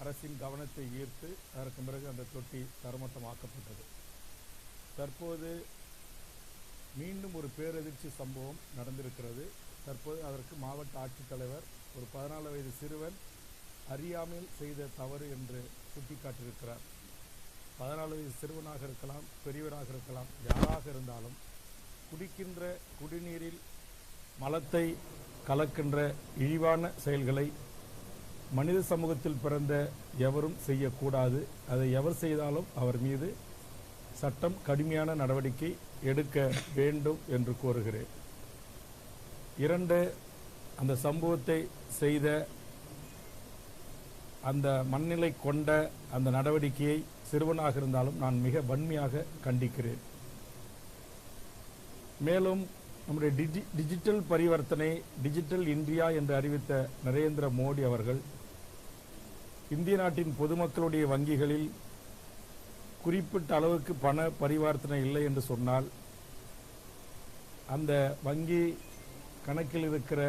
அரசின் கவனத்தை ஈர்த்து அதற்கு பிறகு அந்த தொட்டி தரமட்டமாக்கப்பட்டது. தற்போது மீண்டும் ஒரு பேரதிர்ச்சி சம்பவம் நடந்திருக்கிறது. தற்போது அதற்கு மாவட்ட ஆட்சித்தலைவர் ஒரு 14 வயது சிறுவன் அறியாமல் செய்த தவறு என்று சுட்டிக்காட்டியிருக்கிறார். 14 வயது சிறுவனாக இருக்கலாம், பெரியவராக இருக்கலாம், யாராக இருந்தாலும் குடிக்கின்ற குடிநீரில் மலத்தை கலக்கின்ற இழிவான செயல்களை மனித சமூகத்தில் பிறந்த எவரும் செய்யக்கூடாது. அதை எவர் செய்தாலும் அவர் மீது சட்டம் கடுமையான நடவடிக்கை எடுக்க வேண்டும் என்று கோருகிறேன். 2, அந்த சம்பவத்தை செய்த அந்த மண்ணிலை கொண்ட அந்த நடவடிக்கையை சிறுவனாக இருந்தாலும் நான் மிக வன்மையாக கண்டிக்கிறேன். மேலும் நம்முடைய டிஜிட்டல் பரிவர்த்தனை, டிஜிட்டல் இந்தியா என்று அறிவித்த நரேந்திர மோடி அவர்கள் இந்திய நாட்டின் பொதுமக்களுடைய வங்கிகளில் குறிப்பிட்ட அளவுக்கு பண பரிவர்த்தனை இல்லை என்று சொன்னால் அந்த வங்கி கணக்கில் இருக்கிற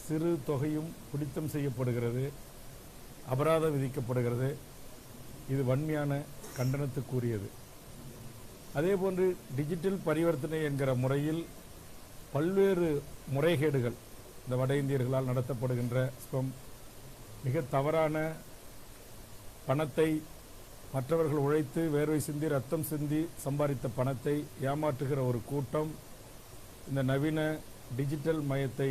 சிறு தொகையும் பிடித்தம் செய்யப்படுகிறது, அபராதம் விதிக்கப்படுகிறது. இது வன்மையான கண்டனத்துக்குரியது. அதேபோன்று டிஜிட்டல் பரிவர்த்தனை என்கிற முறையில் பல்வேறு முறைகேடுகள் இந்த வட இந்தியர்களால் நடத்தப்படுகின்ற மிக தவறான பணத்தை மற்றவர்கள் உழைத்து வேர்வை சிந்தி ரத்தம் சிந்தி சம்பாதித்த பணத்தை ஏமாற்றுகிற ஒரு கூட்டம் இந்த நவீன டிஜிட்டல் மயத்தை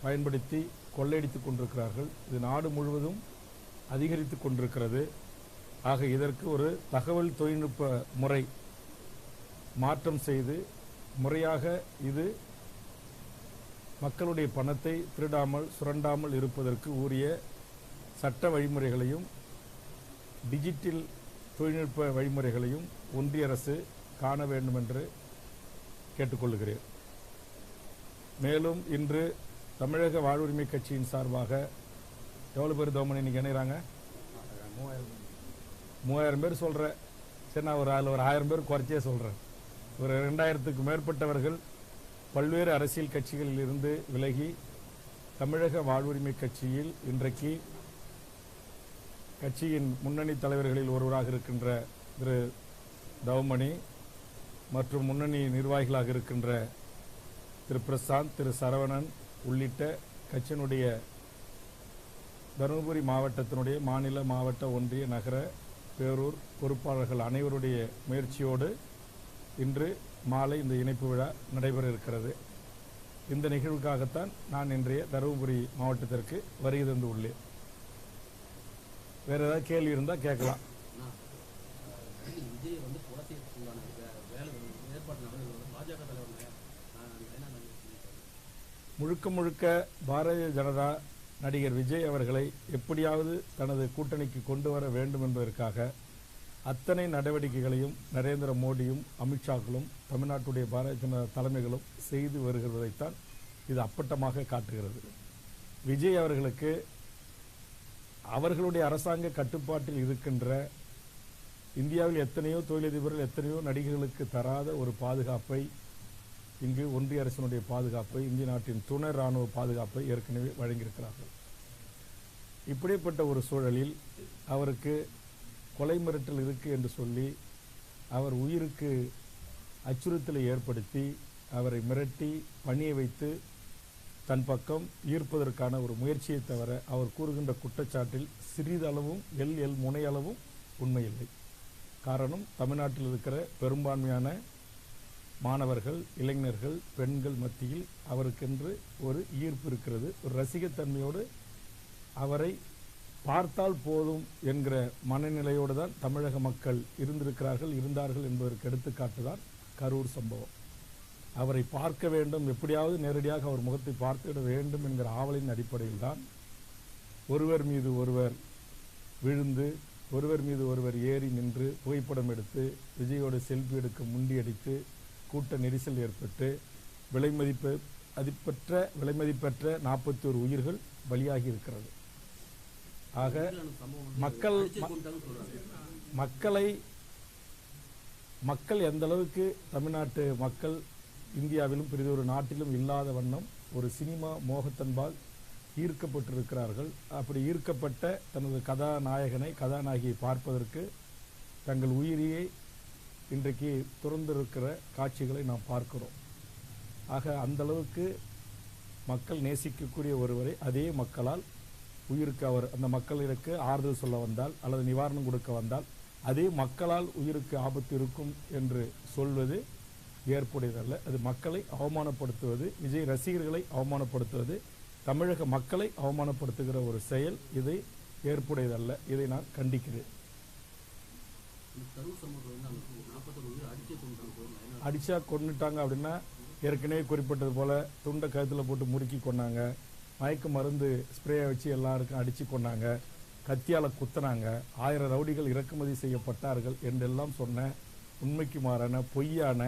பயன்படுத்தி கொள்ளையடித்துக் கொண்டிருக்கிறார்கள். இது நாடு முழுவதும் அதிகரித்து கொண்டிருக்கிறது. ஆக இதற்கு ஒரு தகவல் தொழில்நுட்ப முறை மாற்றம் செய்து முறையாக இது மக்களுடைய பணத்தை திருடாமல் சுரண்டாமல் இருப்பதற்கு உரிய சட்ட வழிமுறைகளையும் டிஜிட்டல் தொழில்நுட்ப வழிமுறைகளையும் ஒன்றிய அரசு காண வேண்டும் என்று கேட்டுக்கொள்கிறேன். மேலும் இன்று தமிழக வாழ்வுரிமை கட்சியின் சார்பாக எவ்வளோ பேர் தோமணி இன்னைக்கு இணைகிறாங்க? 3000 பேர் சொல்கிறேன். சரி, நான் அதில் ஒரு 1000 பேர் குறைச்சே சொல்கிறேன். ஒரு 2000க்கு மேற்பட்டவர்கள் பல்வேறு அரசியல் கட்சிகளில் இருந்து விலகி தமிழக வாழ்வுரிமை கட்சியில் இன்றைக்கு கட்சியின் முன்னணி தலைவர்களில் ஒருவராக இருக்கின்ற திரு தவமணி மற்றும் முன்னணி நிர்வாகிகளாக இருக்கின்ற திரு பிரசாந்த், திரு சரவணன் உள்ளிட்ட கட்சியினுடைய தருமபுரி மாவட்டத்தினுடைய மாநில, மாவட்ட, ஒன்றிய, நகர, பேரூர் பொறுப்பாளர்கள் அனைவருடைய முயற்சியோடு இன்று மாலை இந்த இணைப்பு விழா நடைபெற இருக்கிறது. இந்த நிகழ்வுக்காகத்தான் நான் இன்றைய தருமபுரி மாவட்டத்திற்கு வருகை தந்து உள்ளேன். வேற ஏதாவது கேள்வி இருந்தால் கேட்கலாம். முழுக்க முழுக்க பாரதிய ஜனதா நடிகர் விஜய் அவர்களை எப்படியாவது தனது கூட்டணிக்கு கொண்டு வர வேண்டும் என்பதற்காக அத்தனை நடவடிக்கைகளையும் நரேந்திர மோடியும் அமித்ஷாக்களும் தமிழ்நாட்டுடைய பாரதிய ஜனதா தலைமைகளும் செய்து வருகிறதைத்தான் இது அப்பட்டமாக காட்டுகிறது. விஜய் அவர்களுக்கு அவர்களுடைய அரசாங்க கட்டுப்பாட்டில் இருக்கின்ற இந்தியாவில் எத்தனையோ தொழிலதிபர்கள், எத்தனையோ நடிகர்களுக்கு தராத ஒரு பாதுகாப்பை இங்கு ஒன்றிய அரசினுடைய பாதுகாப்பை, இந்திய நாட்டின் துணை ராணுவ பாதுகாப்பை ஏற்கனவே வழங்கியிருக்கிறார்கள். இப்படிப்பட்ட ஒரு சூழலில் அவருக்கு கொலை மிரட்டல் இருக்கு என்று சொல்லி அவர் உயிருக்கு அச்சுறுத்தலை ஏற்படுத்தி அவரை மிரட்டி பணிய வைத்து தன் பக்கம் ஈர்ப்பதற்கான ஒரு முயற்சியை தவிர அவர் கூறுகின்ற குற்றச்சாட்டில் சிறிதளவும் எல் முனையளவும் உண்மையில்லை. காரணம், தமிழ்நாட்டில் இருக்கிற பெரும்பான்மையான மாணவர்கள், இளைஞர்கள், பெண்கள் மத்தியில் அவருக்கென்று ஒரு ஈர்ப்பு இருக்கிறது. ஒரு ரசிகத்தன்மையோடு அவரை பார்த்தால் போதும் என்கிற மனநிலையோடு தான் தமிழக மக்கள் இருந்தார்கள் என்பதற்கு எடுத்துக்காட்டுதான் கரூர் சம்பவம். அவரை பார்க்க வேண்டும், எப்படியாவது நேரடியாக அவர் முகத்தை பார்த்துவிட வேண்டும் என்கிற ஆவலின் அடிப்படையில் தான் ஒருவர் மீது ஒருவர் விழுந்து, ஒருவர் மீது ஒருவர் ஏறி நின்று புகைப்படம் எடுத்து விஜயோடு செல்ஃபி எடுக்க முண்டியடித்து கூட்ட நெரிசல் ஏற்பட்டு விலை மதிப்பற்ற 41 உயிர்கள் பலியாகி இருக்கிறது. ஆக மக்கள் எந்த அளவுக்கு தமிழ்நாட்டு மக்கள் இந்தியாவிலும் பெரிதொரு நாட்டிலும் இல்லாத வண்ணம் ஒரு சினிமா மோகத்தன்பால் ஈர்க்கப்பட்டிருக்கிறார்கள். அப்படி ஈர்க்கப்பட்ட தனது கதாநாயகியை பார்ப்பதற்கு தங்கள் உயிரியை இன்றைக்கு துறந்திருக்கிற காட்சிகளை நாம் பார்க்கிறோம். ஆக அந்த அளவுக்கு மக்கள் நேசிக்கக்கூடிய ஒருவரை அதே மக்களால் உயிருக்கு அவர் அந்த மக்களுக்கு ஆறுதல் சொல்ல வந்தால் அல்லது நிவாரணம் கொடுக்க வந்தால் அதே மக்களால் உயிருக்கு ஆபத்து இருக்கும் என்று சொல்வது ஏற்புடையதல்ல. அது மக்களை அவமானப்படுத்துவது, விஜய் ரசிகர்களை அவமானப்படுத்துவது, தமிழக மக்களை அவமானப்படுத்துகிற ஒரு செயல். இதை ஏற்புடையதல்ல. இதை நான் கண்டிக்கிறேன். அடிச்சா கொண்டுட்டாங்க அப்படின்னா ஏற்கனவே குறிப்பிட்டது போல துண்டை கழுத்தில் போட்டு முறுக்கி கொண்டாங்க, மயக்க மருந்து ஸ்ப்ரேயை வச்சு எல்லாருக்கும் அடித்து கொண்டாங்க, கத்தியால் குத்தினாங்க, 1000 ரவுடிகள் இறக்குமதி செய்யப்பட்டார்கள் என்றெல்லாம் சொன்ன உண்மைக்கு மாறான பொய்யான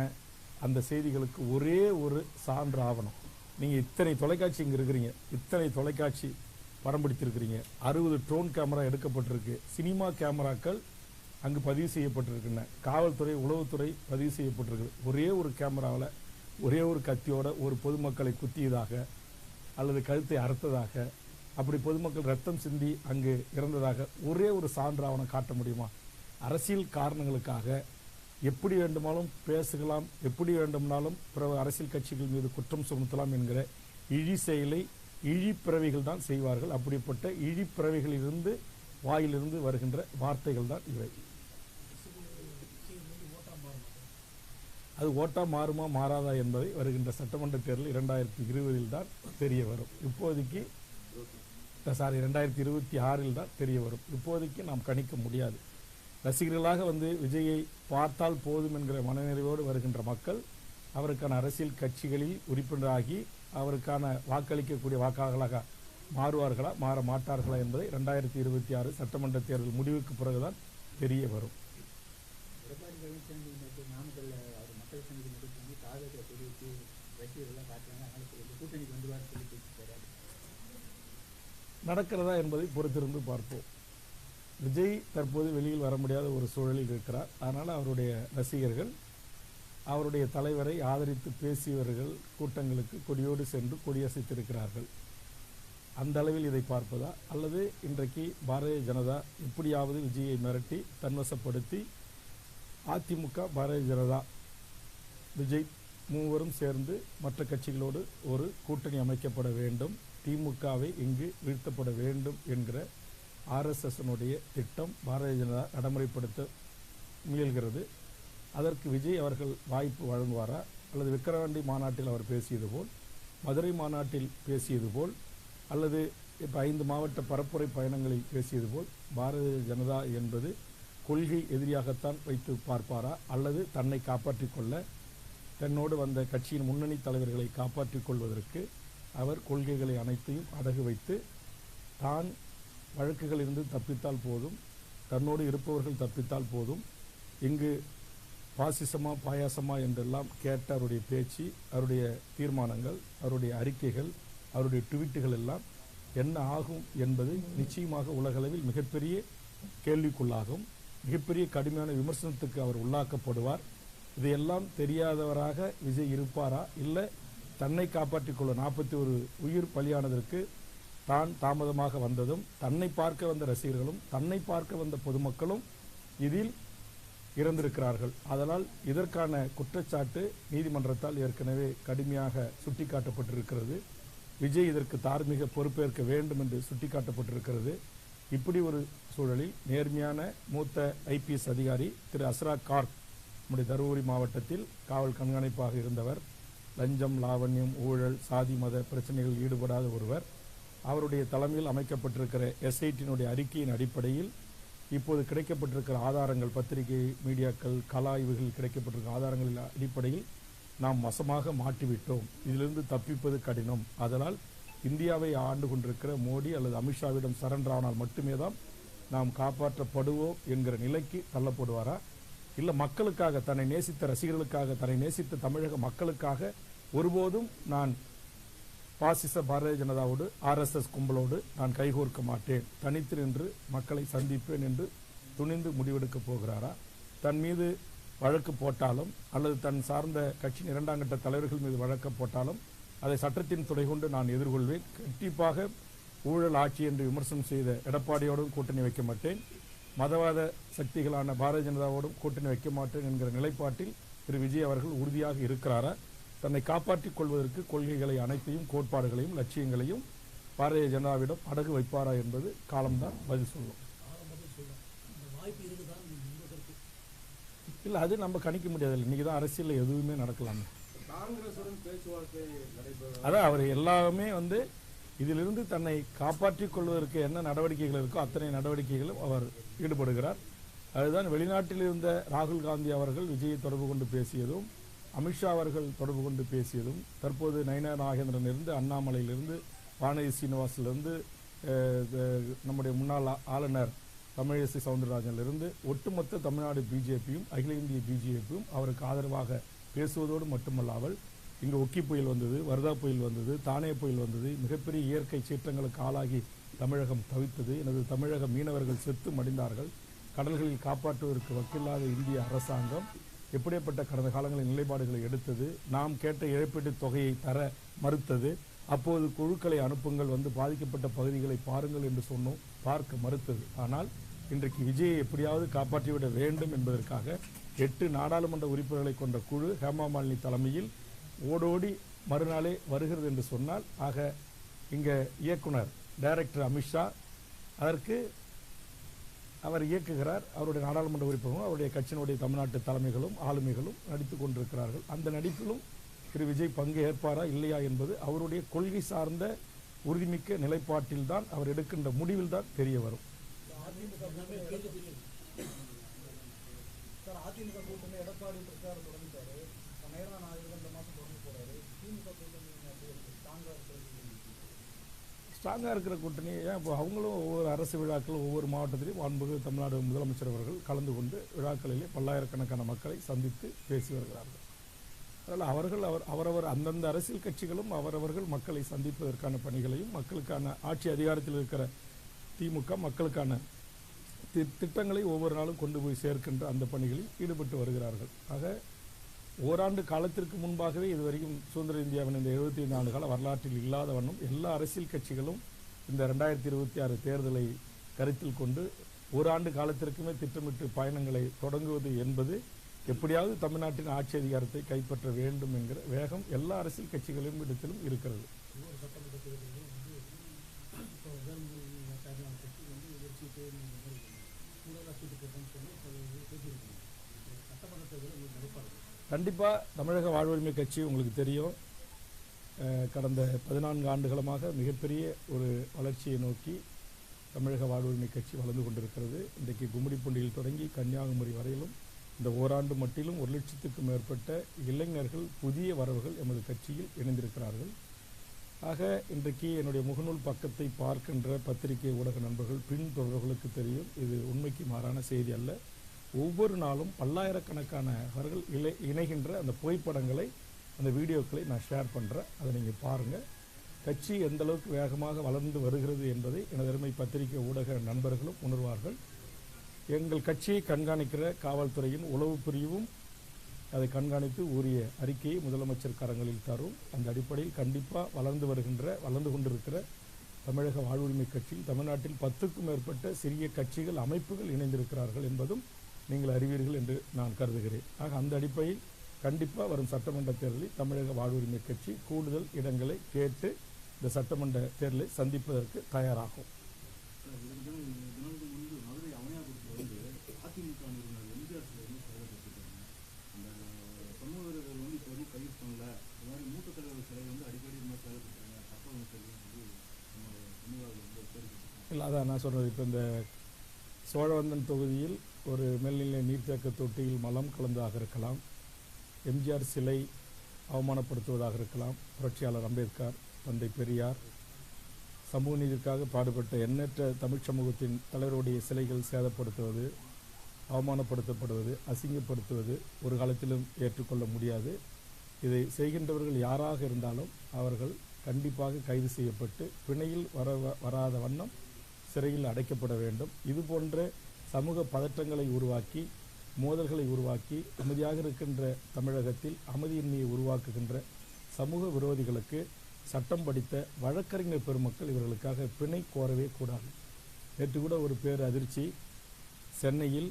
அந்த செய்திகளுக்கு ஒரே ஒரு சான்று ஆவணம். நீங்கள் இத்தனை தொலைக்காட்சி இங்கே இருக்கிறீங்க, இத்தனை தொலைக்காட்சி படம் பிடித்திருக்கிறீங்க, 60 ட்ரோன் கேமரா எடுக்கப்பட்டிருக்கு, சினிமா கேமராக்கள் அங்கு பதிவு செய்யப்பட்டிருக்கின்றன, காவல்துறை உளவுத்துறை பதிவு செய்யப்பட்டிருக்கு. ஒரே ஒரு கேமராவில் ஒரே ஒரு கத்தியோட ஒரு பொதுமக்களை குத்தியதாக அல்லது கழுத்தை அறுத்ததாக, அப்படி பொதுமக்கள் ரத்தம் சிந்தி அங்கு இறந்ததாக ஒரே ஒரு சான்றாவணம் காட்ட முடியுமா? அரசியல் காரணங்களுக்காக எப்படி வேண்டுமானாலும் பேசலாம், எப்படி வேண்டுமானாலும் பிற அரசியல் கட்சிகள் மீது குற்றம் சுமத்தலாம் என்கிற இழி செயலை இழிப்பிறவிகள் தான் செய்வார்கள். அப்படிப்பட்ட இழிப்பிறவிகளிலிருந்து வாயிலிருந்து வருகின்ற வார்த்தைகள் தான் இவை. அது ஓட்டா மாறுமா மாறாதா என்பதை வருகின்ற சட்டமன்ற தேர்தல் 2020 தான் தெரிய வரும். இப்போதைக்கு 2026 தான் தெரிய வரும். இப்போதைக்கு நாம் கணிக்க முடியாது. ரசிகர்களாக விஜயை பார்த்தால் போதும் என்கிற மனநிறைவோடு வருகின்ற மக்கள் அவருக்கான அரசியல் கட்சிகளில் உறுப்பினராகி அவருக்கான வாக்களிக்கக்கூடிய வாக்காளர்களாக மாறுவார்களா மாற மாட்டார்களா என்பதை 2026 சட்டமன்ற தேர்தல் முடிவுக்கு பிறகுதான் தெரிய வரும். நடக்கிறதா என்பதை பொறுத்திருந்து பார்ப்போம். விஜய் தற்போது வெளியில் வர முடியாத ஒரு சூழலில் இருக்கிறார். அதனால் அவருடைய ரசிகர்கள் அவருடைய தலைவரை ஆதரித்து பேசியவர்கள் கூட்டங்களுக்கு கொடியோடு சென்று கொடியசைத்திருக்கிறார்கள். அந்த அளவில் இதை பார்ப்பதா, அல்லது இன்றைக்கு பாரதிய ஜனதா எப்படியாவது விஜயை மிரட்டி தன்வசப்படுத்தி அதிமுக பாரதிய ஜனதா விஜய் மூவரும் சேர்ந்து மற்ற கட்சிகளோடு ஒரு கூட்டணி அமைக்கப்பட வேண்டும், திமுகவை இங்கு வீழ்த்தப்பட வேண்டும் என்கிற RSSனுடைய திட்டம் பாரதிய ஜனதா நடைமுறைப்படுத்த முயல்கிறது. அதற்கு விஜய் அவர்கள் வாய்ப்பு வழங்குவாரா, அல்லது விக்கிரவாண்டி மாநாட்டில் அவர் பேசியது போல், மதுரை மாநாட்டில் பேசியது போல், அல்லது இப்போ 5 மாவட்ட பரப்புரை பயணங்களில் பேசியது போல் பாரதிய ஜனதா என்பது கொள்கை எதிரியாகத்தான் வைத்து பார்ப்பாரா, அல்லது தன்னை காப்பாற்றிக் கொள்ள தன்னோடு வந்த கட்சியின் முன்னணி தலைவர்களை காப்பாற்றிக் கொள்வதற்கு அவர் கொள்கைகளை அனைத்தையும் அடகு வைத்து தான் வழக்குகளிலிருந்து தப்பித்தால் போதும், தன்னோடு இருப்பவர்கள் தப்பித்தால் போதும், இங்கு பாசிசமா பாயாசமா என்றெல்லாம் கேட்ட அவருடைய பேச்சு, அவருடைய தீர்மானங்கள், அவருடைய அறிக்கைகள், அவருடைய ட்வீட்டுகள் எல்லாம் என்ன ஆகும் என்பது நிச்சயமாக உலகளவில் மிகப்பெரிய கேள்விக்குள்ளாகும். மிகப்பெரிய கடுமையான விமர்சனத்துக்கு அவர் உள்ளாக்கப்படுவார். இதையெல்லாம் தெரியாதவராக விஜய் இருப்பாரா, இல்லை தன்னை காப்பாற்றிக் கொள்ள 41 உயிர் பலியானதற்கு தான் தாமதமாக வந்ததும், தன்னை பார்க்க வந்த ரசிகர்களும் தன்னை பார்க்க வந்த பொதுமக்களும் இதில் இறந்திருக்கிறார்கள். அதனால் இதற்கான குற்றச்சாட்டு நீதிமன்றத்தால் ஏற்கனவே கடுமையாக சுட்டிக்காட்டப்பட்டிருக்கிறது. விஜய் இதற்கு தார்மீக பொறுப்பேற்க வேண்டும் என்று சுட்டிக்காட்டப்பட்டிருக்கிறது. இப்படி ஒரு சூழலில் நேர்மையான மூத்த IPS அதிகாரி திரு அஸ்ராக் கார்க், நம்முடைய தருமபுரி மாவட்டத்தில் காவல் கண்காணிப்பாக இருந்தவர், லஞ்சம், லாவண்யம், ஊழல், சாதி மத பிரச்சனைகளில் ஈடுபடாத ஒருவர், அவருடைய தலைமையில் அமைக்கப்பட்டிருக்கிற SIT-னுடைய அறிக்கையின் அடிப்படையில் இப்போது கிடைக்கப்பட்டிருக்கிற ஆதாரங்கள், பத்திரிகை, மீடியாக்கள், கலாய்வுகள் கிடைக்கப்பட்டிருக்கிற ஆதாரங்களின் அடிப்படையில் நாம் வசமாக மாட்டிவிட்டோம், இதிலிருந்து தப்பிப்பது கடினம், அதனால் இந்தியாவை ஆண்டு கொண்டிருக்கிற மோடி அல்லது அமித்ஷாவிடம் சரண்டர் ஆனால் மட்டுமே தான் நாம் காப்பாற்றப்படுவோம் என்கிற நிலைக்கு தள்ளப்படுவாரா, இல்லை மக்களுக்காக, தன்னை நேசித்த ரசிகர்களுக்காக, தன்னை நேசித்த தமிழக மக்களுக்காக ஒருபோதும் நான் பாசிச பாரதிய ஜனதாவோடு RSS கும்பலோடு நான் கைகோர்க்க மாட்டேன், தனித்து நின்று மக்களை சந்திப்பேன் என்று துணிந்து முடிவெடுக்கப் போகிறாரா? தன் மீது வழக்கு போட்டாலும் அல்லது தன் சார்ந்த கட்சியின் 2ஆம் கட்ட தலைவர்கள் மீது வழக்கு போட்டாலும் அதை சட்டத்தின் துணை கொண்டு நான் எதிர்கொள்வேன். கண்டிப்பாக ஊழல் ஆட்சி என்று விமர்சனம் செய்த எடப்பாடியோடும் கூட்டணி வைக்க மாட்டேன், மதவாத சக்திகளான பாரதிய ஜனதாவோடும் கூட்டணி வைக்க மாட்டேன் என்கிற நிலைப்பாட்டில் திரு விஜய் அவர்கள் உறுதியாக இருக்கிறாரா? தன்னை காப்பாற்றிக் கொள்வதற்கு கொள்கைகளை அனைத்தையும், கோட்பாடுகளையும், லட்சியங்களையும் பாரதிய ஜனதாவிடம் அடகு வைப்பாரா என்பது காலம்தான் பதில் சொல்லும். இல்லை, அது நம்ம கணிக்க முடியாது. இன்னைக்கு தான் அரசியலில் எதுவுமே நடக்கலாம். அதான் அவர் எல்லாமே இதிலிருந்து தன்னை காப்பாற்றிக் கொள்வதற்கு என்ன நடவடிக்கைகள் இருக்கோ அத்தனை நடவடிக்கைகளும் அவர் ஈடுபடுகிறார். அதுதான் வெளிநாட்டில் இருந்த ராகுல் காந்தி அவர்கள் விஜயை தொடர்பு கொண்டு பேசியதும், அமித்ஷா அவர்கள் தொடர்பு கொண்டு பேசியதும், தற்போது நயினா நாகேந்திரனிலிருந்து, அண்ணாமலையிலிருந்து, வானதி சீனிவாசிலிருந்து, நம்முடைய முன்னாள் ஆளுநர் தமிழிசை சவுந்தரராஜனிலிருந்து ஒட்டுமொத்த தமிழ்நாடு பிஜேபியும் அகில இந்திய பிஜேபியும் அவருக்கு ஆதரவாக பேசுவதோடு மட்டுமல்லாமல் இங்கு ஒக்கி புயல் வந்தது, வர்தா புயல் வந்தது, தானே புயல் வந்தது, மிகப்பெரிய இயற்கை சீற்றங்களுக்கு ஆளாகி தமிழகம் தவித்தது, எனது தமிழக மீனவர்கள் செத்து மடிந்தார்கள், கடல்களில் காப்பாற்றுவதற்கு வக்கில்லாத இந்திய அரசாங்கம் எப்படிப்பட்ட கடந்த காலங்களில் நிலைப்பாடுகளை எடுத்தது, நாம் கேட்ட இழப்பீட்டுத் தொகையை தர மறுத்தது, அப்போது குழுக்களை அனுப்புங்கள், பாதிக்கப்பட்ட பகுதிகளை பாருங்கள் என்று சொன்னோம், பார்க்க மறுத்தது. ஆனால் இன்றைக்கு விஜயை எப்படியாவது காப்பாற்றிவிட வேண்டும் என்பதற்காக 8 நாடாளுமன்ற உறுப்பினர்களை கொண்ட குழு ஹேமா மாலினி தலைமையில் ஓடோடி மறுநாளே வருகிறது என்று சொன்னால், ஆக இங்கே இயக்குனர் டைரக்டர் அமித்ஷா அதற்கு அவர் இயக்குகிறார். அவருடைய நாடாளுமன்ற உறுப்பினர்களும் அவருடைய கட்சியினுடைய தமிழ்நாட்டு தலைமைகளும் ஆளுமைகளும் நடித்து கொண்டிருக்கிறார்கள். அந்த நடிப்பிலும் திரு விஜய் பங்கு ஏற்பாரா இல்லையா என்பது அவருடைய கொள்கை சார்ந்த உறுதிமிக்க நிலைப்பாட்டில்தான், அவர் எடுக்கின்ற முடிவில்தான் தெரிய வரும். ஸ்ட்ராங்காக இருக்கிற கூட்டணி ஏன் இப்போ அவங்களும் ஒவ்வொரு அரசு விழாக்கள் ஒவ்வொரு மாவட்டத்திலையும் மாண்புமிகு தமிழ்நாடு முதலமைச்சர் அவர்கள் கலந்து கொண்டு விழாக்களிலே பல்லாயிரக்கணக்கான மக்களை சந்தித்து பேசி வருகிறார்கள். அதனால் அவரவர் அந்தந்த அரசியல் கட்சிகளும் அவரவர்கள் மக்களை சந்திப்பதற்கான பணிகளையும், மக்களுக்கான ஆட்சி அதிகாரத்தில் இருக்கிற திமுக மக்களுக்கான திட்டங்களை ஒவ்வொரு நாளும் கொண்டு போய் சேர்க்கின்ற அந்த பணிகளில் ஈடுபட்டு வருகிறார்கள். ஆக ஓராண்டு காலத்திற்கு முன்பாகவே இதுவரைக்கும் சுதந்திர இந்தியாவின் இந்த 75 ஆண்டு கால வரலாற்றில் இல்லாத வண்ணம் எல்லா அரசியல் கட்சிகளும் இந்த 2026 தேர்தலை கருத்தில் கொண்டு ஓராண்டு காலத்திற்குமே திட்டமிட்டு பயணங்களை தொடங்குவது என்பது எப்படியாவது தமிழ்நாட்டின் ஆட்சி அதிகாரத்தை கைப்பற்ற வேண்டும் என்கிற வேகம் எல்லா அரசியல் கட்சிகளின் இடத்திலும் இருக்கிறது. கண்டிப்பாக தமிழக வாழ்வுரிமை கட்சி உங்களுக்கு தெரியும், கடந்த 14 ஆண்டுகளமாக மிகப்பெரிய ஒரு வளர்ச்சியை நோக்கி தமிழக வாழ்வுரிமை கட்சி வளர்ந்து கொண்டிருக்கிறது. இன்றைக்கு கும்மிடிப்பூண்டியில் தொடங்கி கன்னியாகுமரி வரையிலும் இந்த ஓராண்டு மட்டிலும் 1 லட்சத்துக்கும் மேற்பட்ட இளைஞர்கள், புதிய வரவுகள் எமது கட்சியில் இணைந்திருக்கிறார்கள். ஆக இன்றைக்கு என்னுடைய முகநூல் பக்கத்தை பார்க்கின்ற பத்திரிகை ஊடக நண்பர்கள், பின்தொடர்களுக்கு தெரியும், இது உண்மைக்கு மாறான செய்தி அல்ல. ஒவ்வொரு நாளும் பல்லாயிரக்கணக்கானவர்கள் இணைகின்ற அந்த புகைப்படங்களை, அந்த வீடியோக்களை நான் ஷேர் பண்ணுறேன். அதை நீங்கள் பாருங்கள். கட்சி எந்த அளவுக்கு வேகமாக வளர்ந்து வருகிறது என்பதை எனது அருமை பத்திரிகை ஊடக நண்பர்களும் உணர்வார்கள். எங்கள் கட்சியை கண்காணிக்கிற காவல்துறையின் உளவு பிரிவும் அதை கண்காணித்து உரிய அறிக்கையை முதலமைச்சர் கரங்களில் தரும். அந்த அடிப்படையில் கண்டிப்பாக வளர்ந்து கொண்டிருக்கிற தமிழக வாழ்வுரிமை கட்சியில் தமிழ்நாட்டில் 10க்கும் மேற்பட்ட சிறிய கட்சிகள், அமைப்புகள் இணைந்திருக்கிறார்கள் என்பதும் நீங்கள் அறிவீர்கள் என்று நான் கருதுகிறேன். ஆக அந்த அடிப்படையில் கண்டிப்பாக வரும் சட்டமன்ற தேர்தலில் தமிழக வாழ்வுரிமை கட்சி கூடுதல் இடங்களை கேட்டு இந்த சட்டமன்ற தேர்தலை சந்திப்பதற்கு தயாராகும். இல்லை, அதான் நான் சொல்கிறது. இப்போ இந்த சோழவந்தன் தொகுதியில் ஒரு மேல்நிலை நீர்த்தேக்க தொட்டியில் மலம் கலந்ததாக இருக்கலாம், எம்ஜிஆர் சிலை அவமானப்படுத்துவதாக இருக்கலாம், புரட்சியாளர் அம்பேத்கர், தந்தை பெரியார், சமூக நீதிக்காக பாடுபட்ட எண்ணற்ற தமிழ் சமூகத்தின் தலைவருடைய சிலைகள் சேதப்படுத்துவது, அவமானப்படுத்தப்படுவது, அசிங்கப்படுத்துவது ஒரு காலத்திலும் ஏற்றுக்கொள்ள முடியாது. இதை செய்கின்றவர்கள் யாராக இருந்தாலும் அவர்கள் கண்டிப்பாக கைது செய்யப்பட்டு பிணையில் வராத வண்ணம் சிறையில் அடைக்கப்பட வேண்டும். இது போன்ற சமூக பதற்றங்களை உருவாக்கி, மோதல்களை உருவாக்கி, அமைதியாக இருக்கின்ற தமிழகத்தில் அமைதியின்மையை உருவாக்குகின்ற சமூக விரோதிகளுக்கு சட்டம் படித்த வழக்கறிஞர் பெருமக்கள் இவர்களுக்காக பிணை கோரவே கூடாது. நேற்று கூட ஒரு பேர் அதிர்ச்சி. சென்னையில்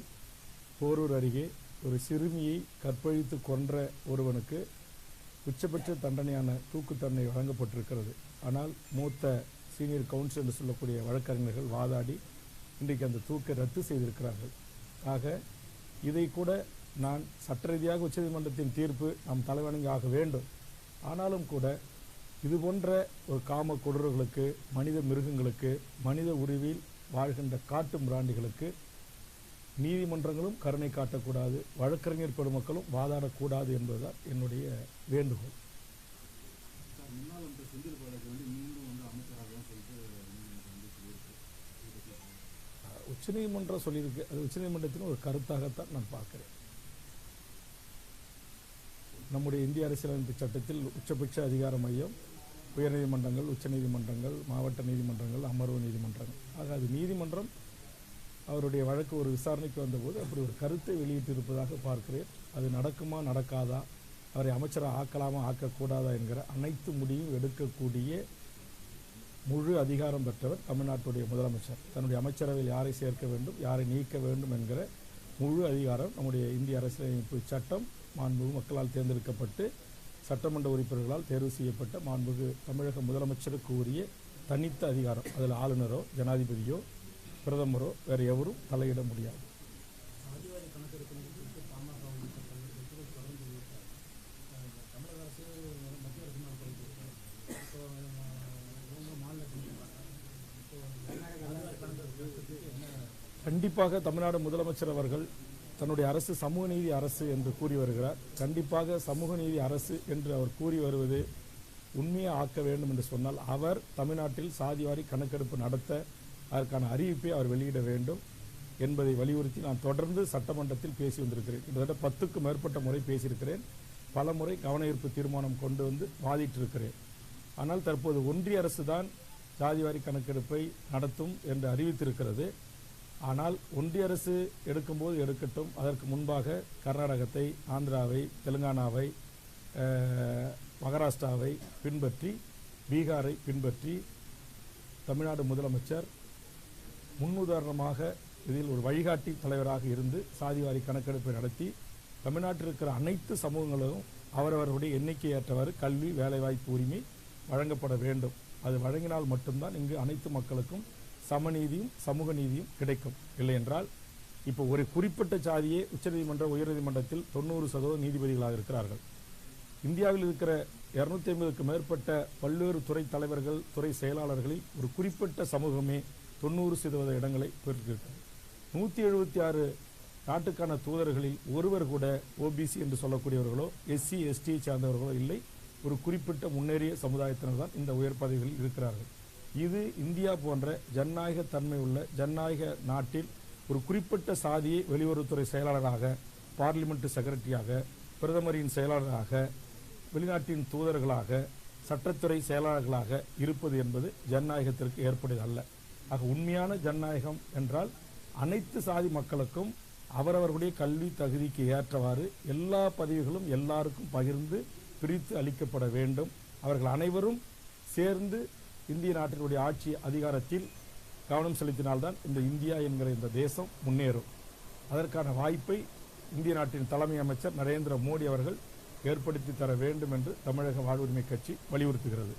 போரூர் அருகே ஒரு சிறுமியை கற்பழித்து கொன்ற ஒருவனுக்கு உச்சபட்ச தண்டனையான தூக்கு தண்டனை வழங்கப்பட்டிருக்கிறது. ஆனால் மூத்த சீனியர் கவுன்சில் என்று சொல்லக்கூடிய வழக்கறிஞர்கள் வாதாடி இன்றைக்கு அந்த தூக்கை ரத்து செய்திருக்கிறார்கள். ஆக இதை கூட நான் சட்ட ரீதியாக உச்சநீதிமன்றத்தின் தீர்ப்பு நாம் தலைவணங்கி ஆக வேண்டும். ஆனாலும் கூட இது போன்ற ஒரு காம கொடூரர்களுக்கு, மனித மிருகங்களுக்கு, மனித உருவில் வாழ்கின்ற காட்டு மிராண்டிகளுக்கு நீதிமன்றங்களும் கருணை காட்டக்கூடாது, வழக்கறிஞர் பெருமக்களும் வாதாடக்கூடாது என்பதுதான் என்னுடைய வேண்டுகோள். உச்சநீதிமன்றம் சொல்லியிருக்கு, அது உச்சநீதிமன்றத்தின் ஒரு கருத்தாகத்தான் நான் பார்க்கிறேன். நம்முடைய இந்திய அரசியலமைப்பு சட்டத்தில் உச்சபட்ச அதிகார மையம் உயர்நீதிமன்றங்கள், உச்சநீதிமன்றங்கள், மாவட்ட நீதிமன்றங்கள், அமர்வு நீதிமன்றங்கள். ஆக அது நீதிமன்றம் அவருடைய வழக்கு ஒரு விசாரணைக்கு வந்தபோது அப்படி ஒரு கருத்தை வெளியிட்டிருப்பதாக பார்க்கிறேன். அது நடக்குமா நடக்காதா, அவரை அமைச்சராக ஆக்கலாமா ஆக்கக்கூடாதா என்கிற அனைத்து முடிவும் எடுக்கக்கூடிய முழு அதிகாரம் பெற்றவர் தமிழ்நாட்டுடைய முதலமைச்சர். தன்னுடைய அமைச்சரவையில் யாரை சேர்க்க வேண்டும், யாரை நீக்க வேண்டும் என்கிற முழு அதிகாரம் நம்முடைய இந்திய அரசியலமைப்பு சட்டம் மாண்புமிகு மக்களால் தேர்ந்தெடுக்கப்பட்டு சட்டமன்ற உறுப்பினர்களால் தேர்வு செய்யப்பட்ட மாண்புமிகு தமிழக முதலமைச்சருக்கு உரிய தனித்த அதிகாரம். அதில் ஆளுநரோ ஜனாதிபதியோ பிரதமரோ வேறு எவரும் தலையிட முடியாது. கண்டிப்பாக தமிழ்நாடு முதலமைச்சர் அவர்கள் தன்னுடைய அரசு சமூக நீதி அரசு என்று கூறி வருகிறார். கண்டிப்பாக சமூக நீதி அரசு என்று அவர் கூறி வருவது உண்மையை ஆக்க வேண்டும் என்று சொன்னால் அவர் தமிழ்நாட்டில் சாதிவாரி கணக்கெடுப்பு நடத்த அதற்கான அறிவிப்பை அவர் வெளியிட வேண்டும் என்பதை வலியுறுத்தி நான் தொடர்ந்து சட்டமன்றத்தில் பேசி வந்திருக்கிறேன். கிட்டத்தட்ட 10க்கும் மேற்பட்ட முறை பேசியிருக்கிறேன். பல முறை கவன ஈர்ப்பு தீர்மானம் கொண்டு வந்து வாதிட்டிருக்கிறேன். ஆனால் தற்போது ஒன்றிய அரசு தான் சாதிவாரி கணக்கெடுப்பை நடத்தும் என்று அறிவித்திருக்கிறது. ஆனால் ஒன்றிய அரசு எடுக்கும்போது எடுக்கட்டும், அதற்கு முன்பாக கர்நாடகத்தை, ஆந்திராவை, தெலுங்கானாவை, மகாராஷ்டிராவை பின்பற்றி, பீகாரை பின்பற்றி தமிழ்நாடு முதலமைச்சர் முன்னுதாரணமாக இதில் ஒரு வழிகாட்டி தலைவராக இருந்து சாதிவாரி கணக்கெடுப்பை நடத்தி தமிழ்நாட்டில் இருக்கிற அனைத்து சமூகங்களும் அவரவர்களுடைய எண்ணிக்கை ஏற்றவாறு கல்வி, வேலைவாய்ப்பு உரிமை வழங்கப்பட வேண்டும். அது வழங்கினால் மட்டும்தான் இங்கு அனைத்து மக்களுக்கும் சமநீதியும் சமூக நீதியும் கிடைக்கும். இல்லை என்றால் இப்போ ஒரு குறிப்பிட்ட சாதியே உச்சநீதிமன்ற உயர்நீதிமன்றத்தில் 90% நீதிபதிகளாக இருக்கிறார்கள். இந்தியாவில் இருக்கிற 250க்கு மேற்பட்ட பல்வேறு துறை தலைவர்கள், துறை செயலாளர்களில் ஒரு குறிப்பிட்ட சமூகமே 90% இடங்களை பெற்றிருக்கிறது. 176 நாட்டுக்கான தூதர்களில் ஒருவர் கூட ஓபிசி என்று சொல்லக்கூடியவர்களோ எஸ்சி எஸ்டியை சார்ந்தவர்களோ இல்லை. ஒரு குறிப்பிட்ட முன்னேறிய சமுதாயத்தினர் தான் இந்த உயர் பதவிகளில் இருக்கிறார்கள். இது இந்தியா போன்ற ஜனநாயக தன்மை உள்ள ஜனநாயக நாட்டில் ஒரு குறிப்பிட்ட சாதியை வெளியுறவுத்துறை செயலாளராக, பார்லிமெண்ட் செக்ரட்டரியாக, பிரதமரின் செயலாளராக, வெளிநாட்டின் தூதர்களாக, சட்டத்துறை செயலாளர்களாக இருப்பது என்பது ஜனநாயகத்திற்கு ஏற்புடையது அல்ல. ஆக உண்மையான ஜனநாயகம் என்றால் அனைத்து சாதி மக்களுக்கும் அவரவர்களுடைய கல்வி தகுதிக்கு ஏற்றவாறு எல்லா பதவிகளும் எல்லாருக்கும் பகிர்ந்து பிரித்து அளிக்கப்பட வேண்டும். அவர்கள் அனைவரும் சேர்ந்து இந்திய நாட்டினுடைய ஆட்சி அதிகாரத்தில் கவனம் செலுத்தினால்தான் இந்த இந்தியா என்கிற இந்த தேசம் முன்னேறும். அதற்கான வாய்ப்பை இந்திய நாட்டின் தலைமை அமைச்சர் நரேந்திர மோடி அவர்கள் ஏற்படுத்தி தர வேண்டும் என்று தமிழக வாழ்வுரிமை கட்சி வலியுறுத்துகிறது.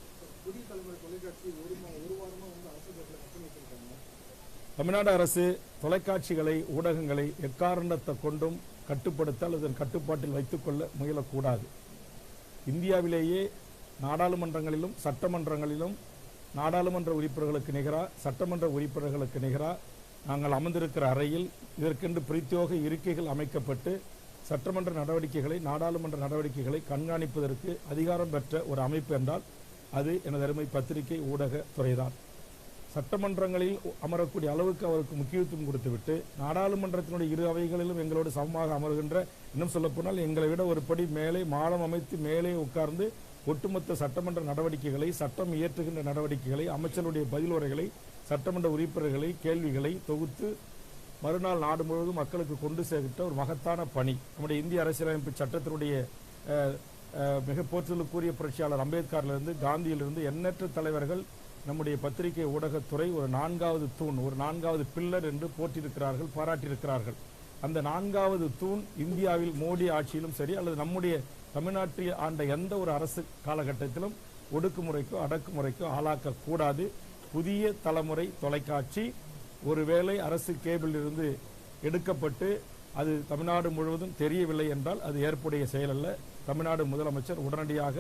தமிழ்நாடு அரசு தொலைக்காட்சிகளை, ஊடகங்களை எக்காரணத்தை கொண்டும் கட்டுப்படுத்த அல்லது கட்டுப்பாட்டில் வைத்துக்கொள்ள முயலக்கூடாது. இந்தியாவிலேயே நாடாளுமன்றங்களிலும் சட்டமன்றங்களிலும் நாடாளுமன்ற உறுப்பினர்களுக்கு நிகராக, சட்டமன்ற உறுப்பினர்களுக்கு நிகராக நாங்கள் அமர்ந்திருக்கிற அறையில் இதற்கென்று பிரத்யேக இருக்கைகள் அமைக்கப்பட்டு சட்டமன்ற நடவடிக்கைகளை, நாடாளுமன்ற நடவடிக்கைகளை கண்காணிப்பதற்கு அதிகாரம் பெற்ற ஒரு அமைப்பு என்றால் அது எனது அருமை பத்திரிகை ஊடக துறைதான். சட்டமன்றங்களில் அமரக்கூடிய அளவுக்கு அவருக்கு முக்கியத்துவம் கொடுத்துவிட்டு நாடாளுமன்றத்தினுடைய இரு அவைகளிலும் எங்களோடு சமமாக அமர்கின்ற, இன்னும் சொல்லப்போனால் எங்களை விட ஒரு படி மேலே மாடம் அமைத்து மேலே உட்கார்ந்து ஒட்டுமொத்த சட்டமன்ற நடவடிக்கைகளை, சட்டம் இயற்றுகின்ற நடவடிக்கைகளை, அமைச்சருடைய பதில் உரைகளை, சட்டமன்ற உறுப்பினர்களை, கேள்விகளை தொகுத்து மறுநாள் நாடு முழுவதும் மக்களுக்கு கொண்டு சேர்க்கிட்ட ஒரு மகத்தான பணி. நம்முடைய இந்திய அரசியலமைப்பு சட்டத்தினுடைய மிக போற்றலுக்குரிய புரட்சியாளர் அம்பேத்கரிலிருந்து காந்தியிலிருந்து எண்ணற்ற தலைவர்கள் நம்முடைய பத்திரிகை ஊடகத்துறை ஒரு 4வது தூண், ஒரு 4வது பில்லர் என்று போற்றியிருக்கிறார்கள், பாராட்டியிருக்கிறார்கள். அந்த 4வது தூண் இந்தியாவில் மோடி ஆட்சியிலும் சரி அல்லது நம்முடைய தமிழ்நாட்டில் ஆண்ட எந்த ஒரு அரசு காலகட்டத்திலும் ஒடுக்குமுறைக்கோ அடக்குமுறைக்கோ ஆளாக்கக்கூடாது. புதிய தலைமுறை தொலைக்காட்சி ஒருவேளை அரசு கேபிள் இருந்து எடுக்கப்பட்டு அது தமிழ்நாடு முழுவதும் தெரியவில்லை என்றால் அது ஏற்புடைய செயல் அல்ல. தமிழ்நாடு முதலமைச்சர் உடனடியாக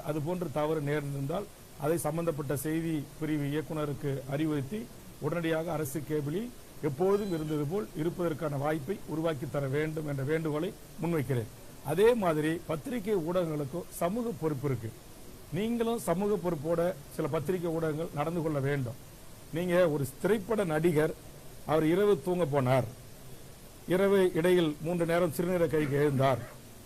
அது போன்ற தவறு நேர்ந்திருந்தால் அதை சம்பந்தப்பட்ட செய்தி பிரிவு இயக்குநருக்கு அறிவுறுத்தி உடனடியாக அரசு கேபிளில் எப்போதும் இருந்தது போல் இருப்பதற்கான வாய்ப்பை உருவாக்கி தர வேண்டும் என்ற வேண்டுகோளை முன்வைக்கிறேன். அதே மாதிரி பத்திரிகை ஊடகங்களுக்கும் சமூக பொறுப்பு இருக்கு. நீங்களும் சமூக பொறுப்போட சில பத்திரிகை ஊடகங்கள் நடந்து கொள்ள வேண்டும். நீங்க ஒரு திரைப்பட நடிகர், அவர் இரவு தூங்க போனார், இரவு இடையில் 3 நேரம் சிறுநீர கைக்கு எழுந்தார்,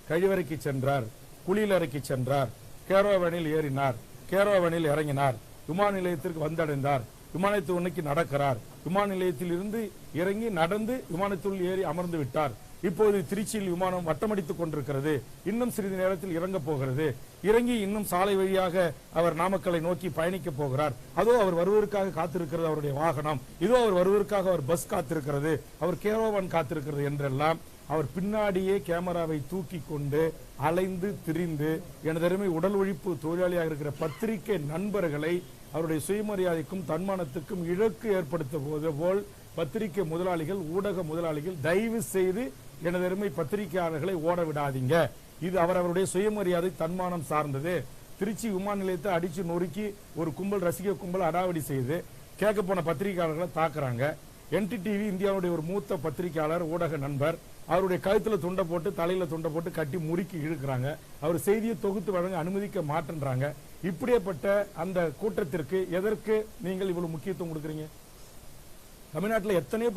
கழிவறைக்கு சென்றார், குளியலறைக்கு சென்றார், கேரோவனில் ஏறினார், கேரோவனில் இறங்கினார், விமான நிலையத்திற்கு வந்தடைந்தார், விமானத்தை ஒன்றுக்கு நடக்கிறார், விமான நிலையத்தில் இருந்து இறங்கி நடந்து விமானத்துள் ஏறி அமர்ந்து விட்டார். இப்போது திருச்சியில் விமானம் வட்டமடித்துக் கொண்டிருக்கிறது, இன்னும் சிறிது நேரத்தில் இறங்க போகிறது, இறங்கி இன்னும் சாலை வழியாக அவர் நாமக்கலை நோக்கி பயணிக்க போகிறார். அதோ அவர் வருவதற்காக காத்திருக்கிறது அவருடைய வாகனம், இதோ அவர் வருவதற்காக அவர் பஸ் காத்திருக்கிறது, அவர் கேரோவன் காத்திருக்கிறது என்றெல்லாம் அவர் பின்னாடியே கேமராவை தூக்கி கொண்டு அலைந்து திரிந்து எனதருமை உடல் உழைப்பு தொழிலாளியாக இருக்கிற பத்திரிகை நண்பர்களை அவருடைய சுயமரியாதைக்கும் தன்மானத்துக்கும் இழக்கு ஏற்படுத்த போல் பத்திரிகை முதலாளிகள், ஊடக முதலாளிகள் தயவு செய்து எனதருமை பத்திரிகையாளர்களை ஓட விடாதீங்க. இது அவரவருடைய சுயமரியாதை தன்மானம் சார்ந்தது. திருச்சி விமான நிலையத்தை அடிச்சு நொறுக்கி ஒரு கும்பல், ரசிக கும்பல் அடாவடி செய்து கேட்க போன பத்திரிகையாளர்களை தாக்குறாங்க. NTTV இந்தியாவுடைய ஒரு மூத்த பத்திரிகையாளர், ஊடக நண்பர், அவருடைய கழுத்துல துண்டை போட்டு தலையில துண்டை போட்டு கட்டி முறுக்கி இழுக்கிறாங்க. அவர் செய்தியை தொகுத்து வழங்க அனுமதிக்க மாட்டேன்றாங்க. இப்படியேப்பட்ட அந்த கூட்டத்திற்கு எதற்கு நீங்கள் இவ்வளவு முக்கியத்துவம் கொடுக்குறீங்க? தமிழ்நாட்டில் எத்தனையோ